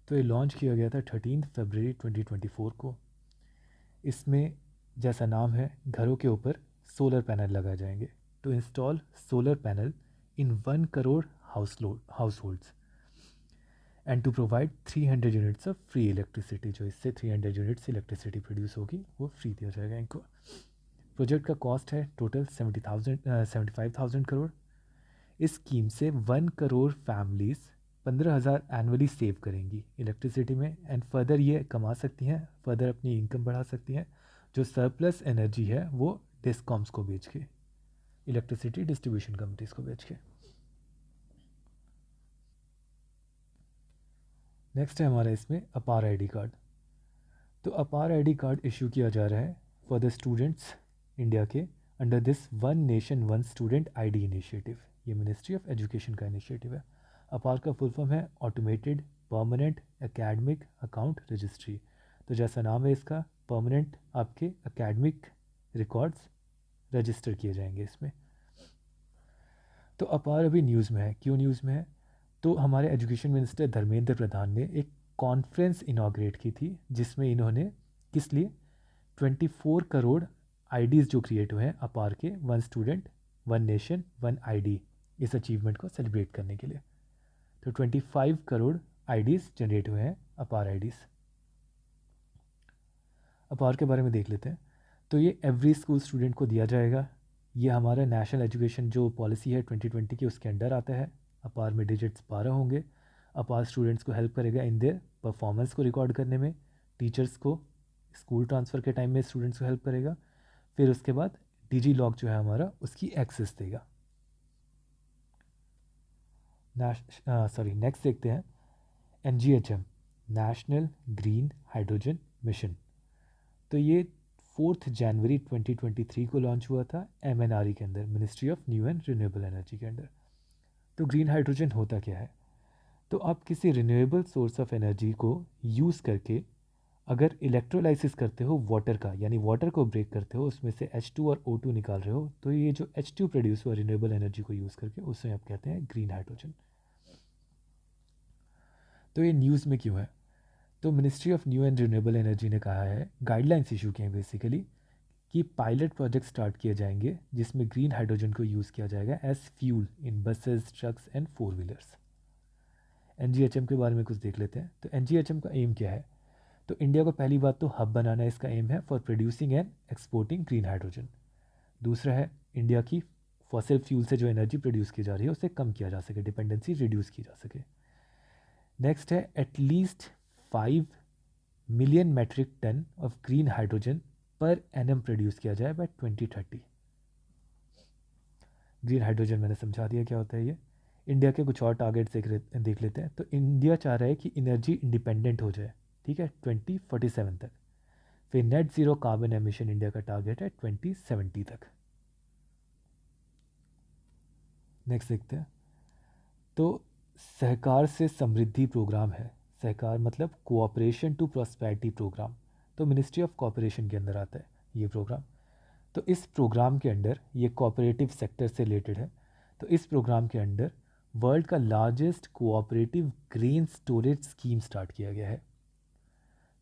तो ये लॉन्च किया गया था 13 फरवरी 2024 को। इसमें जैसा नाम है, घरों के ऊपर सोलर पैनल लगाए जाएंगे। To install solar panel in 1 crore households and to provide 300 units of free electricity. जो इससे 300 यूनिट्स इलेक्ट्रिसिटी प्रोड्यूस होगी वो फ्री दिया जाएगा इनको। प्रोजेक्ट का कॉस्ट है टोटल 75,000 करोड़। इस स्कीम से 1 करोड़ फैमिलीज़ 15,000 एनुअली सेव करेंगी इलेक्ट्रिसिटी में, एंड फर्दर ये कमा सकती हैं, फर्दर अपनी इनकम बढ़ा सकती हैं। जो सरप्लस एनर्जी है वो डिस्कॉम्स को बेच के इलेक्ट्रिसिटी डिस्ट्रीब्यूशन कंपनीज को बेच के। नेक्स्ट है हमारा इसमें अपार आईडी कार्ड। तो अपार आईडी कार्ड इशू किया जा रहा है फॉर द स्टूडेंट्स इंडिया के under this one nation one student ID initiative. ये मिनिस्ट्री ऑफ एजुकेशन का इनिशिएटिव है। अपार का फुल फॉर्म है automated permanent academic account registry. तो जैसा नाम है इसका, परमानेंट आपके एकेडमिक रिकॉर्ड्स रजिस्टर किए जाएंगे इसमें। तो अपार अभी न्यूज़ में है। क्यों न्यूज़ में है? तो हमारे एजुकेशन मिनिस्टर धर्मेंद्र प्रधान ने एक कॉन्फ्रेंस इनॉग्रेट की थी जिसमें इन्होंने किस लिए 24 करोड़ आईडीज़ जो क्रिएट हुए हैं अपार के, one student one nation one ID, इस अचीवमेंट को सेलिब्रेट करने के लिए। तो 25 करोड़ आईडीज़ जनरेट हुए हैं अपार आईडीज़। अपार के बारे में देख लेते हैं। तो ये एवरी स्कूल स्टूडेंट को दिया जाएगा। ये हमारा नेशनल एजुकेशन जो पॉलिसी है 2020 की, उसके अंडर आता है। अपार में डिजिट्स 12 होंगे। अपार स्टूडेंट्स को हेल्प करेगा इन देयर परफॉर्मेंस को रिकॉर्ड करने में, टीचर्स को स्कूल ट्रांसफ़र के टाइम में स्टूडेंट्स को हेल्प करेगा। फिर उसके बाद डिजी लॉक जो है हमारा, उसकी एक्सेस देगा। नेक्स्ट देखते हैं NGHM, national green hydrogen mission. तो ये 4 जनवरी 2023 को लॉन्च हुआ था MNRE के अंदर, ministry of new and renewable energy के अंदर। तो ग्रीन हाइड्रोजन होता क्या है? तो आप किसी रिन्यूएबल सोर्स ऑफ एनर्जी को यूज़ करके अगर इलेक्ट्रोलाइसिस करते हो वाटर का, यानी वाटर को ब्रेक करते हो, उसमें से H2 और O2 निकाल रहे हो, तो ये जो H2 प्रोड्यूस हुआ रिन्यूएबल एनर्जी को यूज़ करके, उसे आप कहते हैं ग्रीन हाइड्रोजन। तो ये न्यूज़ में क्यों है? तो ministry of new and renewable energy ने कहा है, गाइडलाइंस इशू किए हैं बेसिकली, कि पायलट प्रोजेक्ट स्टार्ट किए जाएंगे जिसमें ग्रीन हाइड्रोजन को यूज़ किया जाएगा as fuel in buses, trucks and 4 wheelers. NGHM के बारे में कुछ देख लेते हैं। तो NGHM का एम क्या है? तो इंडिया को पहली बात तो हब बनाना इसका एम है for producing and exporting green hydrogen. दूसरा है इंडिया की फॉसिल फ्यूल से जो एनर्जी प्रोड्यूस की जा रही है उसे कम किया जा सके, डिपेंडेंसी रिड्यूस की जा सके। नेक्स्ट है at least 5 million metric ton of green hydrogen per annum produce किया जाए बाय 2030। ग्रीन हाइड्रोजन मैंने समझा दिया क्या होता है ये। इंडिया के कुछ और टारगेट्स देख लेते हैं। तो इंडिया चाह रहा है कि एनर्जी इंडिपेंडेंट हो जाए, ठीक है, 2047 तक। फिर net zero carbon emission India का टारगेट है 2070 तक। नेक्स्ट देखते हैं। तो सहकार से समृद्धि प्रोग्राम है। सहकार मतलब कोऑपरेशन टू प्रॉस्पेरिटी प्रोग्राम। तो मिनिस्ट्री ऑफ कोऑपरेशन के अंदर आता है ये प्रोग्राम। तो इस प्रोग्राम के अंडर, ये कोऑपरेटिव सेक्टर से रिलेटेड है, तो इस प्रोग्राम के अंडर वर्ल्ड का largest cooperative grain storage scheme start किया गया है।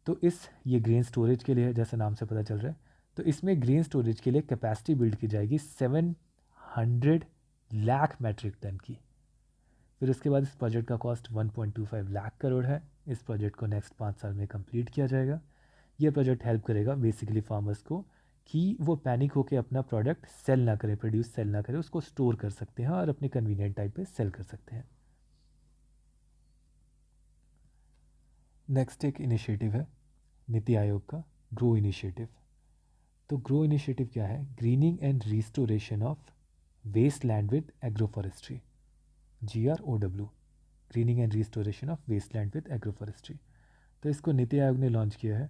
तो ये ग्रेन स्टोरेज के लिए है, जैसा नाम से पता चल रहा है। तो इसमें ग्रेन स्टोरेज के लिए कैपेसिटी बिल्ड की जाएगी 700 लाख मैट्रिक टन की। फिर उसके बाद इस प्रोजेक्ट का कॉस्ट 1.25 लाख करोड़ है। इस प्रोजेक्ट को नेक्स्ट 5 साल में कंप्लीट किया जाएगा। ये प्रोजेक्ट हेल्प करेगा बेसिकली फार्मर्स को कि वो पैनिक होकर अपना प्रोडक्ट सेल ना करे, प्रोड्यूस सेल ना करे, उसको स्टोर कर सकते हैं और अपने कन्वीनियंट टाइप पे सेल कर सकते हैं। नेक्स्ट एक इनिशिएटिव है नीति आयोग का, ग्रो इनिशिएटिव। तो ग्रो इनिशिएटिव क्या है? Greening and restoration of waste land with agroforestry, GROW, greening and restoration of waste land with agroforestry. तो इसको नीति आयोग ने लॉन्च किया है।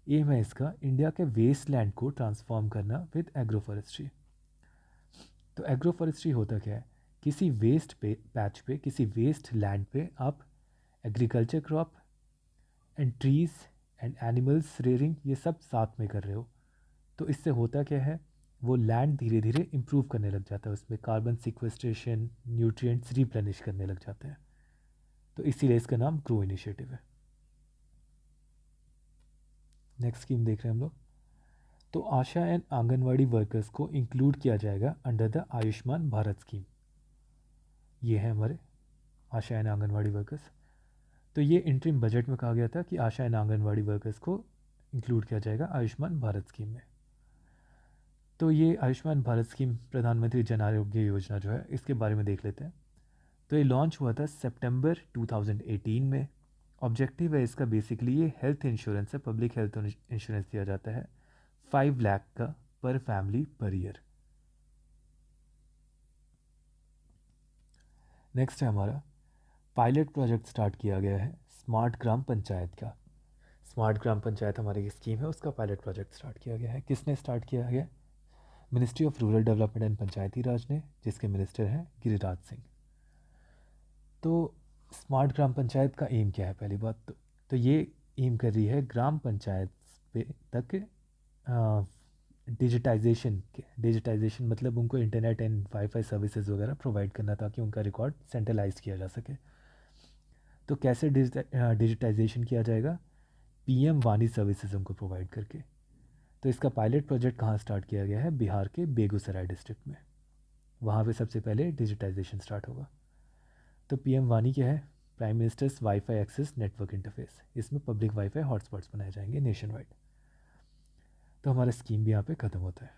एम है इसका इंडिया के वेस्ट लैंड को ट्रांसफॉर्म करना विद एग्रोफॉरेस्ट्री। तो एग्रोफॉरेस्ट्री होता क्या है? किसी वेस्ट पैच पे, किसी वेस्ट लैंड पे आप agriculture crop and trees and animals rearing ये सब साथ में कर रहे हो। तो इससे होता क्या है? वो लैंड धीरे धीरे इम्प्रूव करने लग जाता है, उसमें कार्बन सिक्वेस्ट्रेशन, न्यूट्रिएंट्स रिप्लेनिश करने लग जाते हैं। तो इसीलिए इसका नाम ग्रो इनिशिएटिव है। नेक्स्ट स्कीम देख रहे हैं हम लोग। तो आशा एंड आंगनवाड़ी वर्कर्स को इंक्लूड किया जाएगा under the Ayushman Bharat scheme. ये है हमारे आशा एंड आंगनवाड़ी वर्कर्स। तो ये इंटरिम बजट में कहा गया था कि आशा एंड आंगनवाड़ी वर्कर्स को इंक्लूड किया जाएगा आयुष्मान भारत स्कीम में। तो ये आयुष्मान भारत स्कीम प्रधानमंत्री जन आरोग्य योजना जो है, इसके बारे में देख लेते हैं। तो ये लॉन्च हुआ था सितंबर 2018 में। ऑब्जेक्टिव है इसका बेसिकली ये हेल्थ इंश्योरेंस है, पब्लिक हेल्थ इंश्योरेंस दिया जाता है 5 लाख का पर फैमिली पर ईयर। नेक्स्ट है हमारा पायलट प्रोजेक्ट स्टार्ट किया गया है स्मार्ट ग्राम पंचायत का। स्मार्ट ग्राम पंचायत हमारी एक स्कीम है, उसका पायलट प्रोजेक्ट स्टार्ट किया गया है। किसने स्टार्ट किया गया? Ministry of rural development and Panchayati Raj ने, जिसके मिनिस्टर हैं गिरिराज सिंह। तो स्मार्ट ग्राम पंचायत का एम क्या है? पहली बात तो ये एम कर रही है ग्राम पंचायत पे तक डिजिटाइजेशन मतलब उनको इंटरनेट एंड वाईफाई सर्विसेज वगैरह प्रोवाइड करना ताकि उनका रिकॉर्ड सेंट्रलाइज किया जा सके। तो कैसे डिजिटाइजेशन किया जाएगा? पीएम वानी सर्विसेज उनको प्रोवाइड करके। तो इसका पायलट प्रोजेक्ट कहाँ स्टार्ट किया गया है? बिहार के बेगूसराय डिस्ट्रिक्ट में। वहाँ पे सबसे पहले डिजिटाइजेशन स्टार्ट होगा। तो पीएम वानी क्या है? Prime minister's wifi access network interface. इसमें पब्लिक वाईफाई हॉटस्पॉट्स बनाए जाएंगे नेशन वाइड। तो हमारा स्कीम भी यहाँ पे ख़त्म होता है।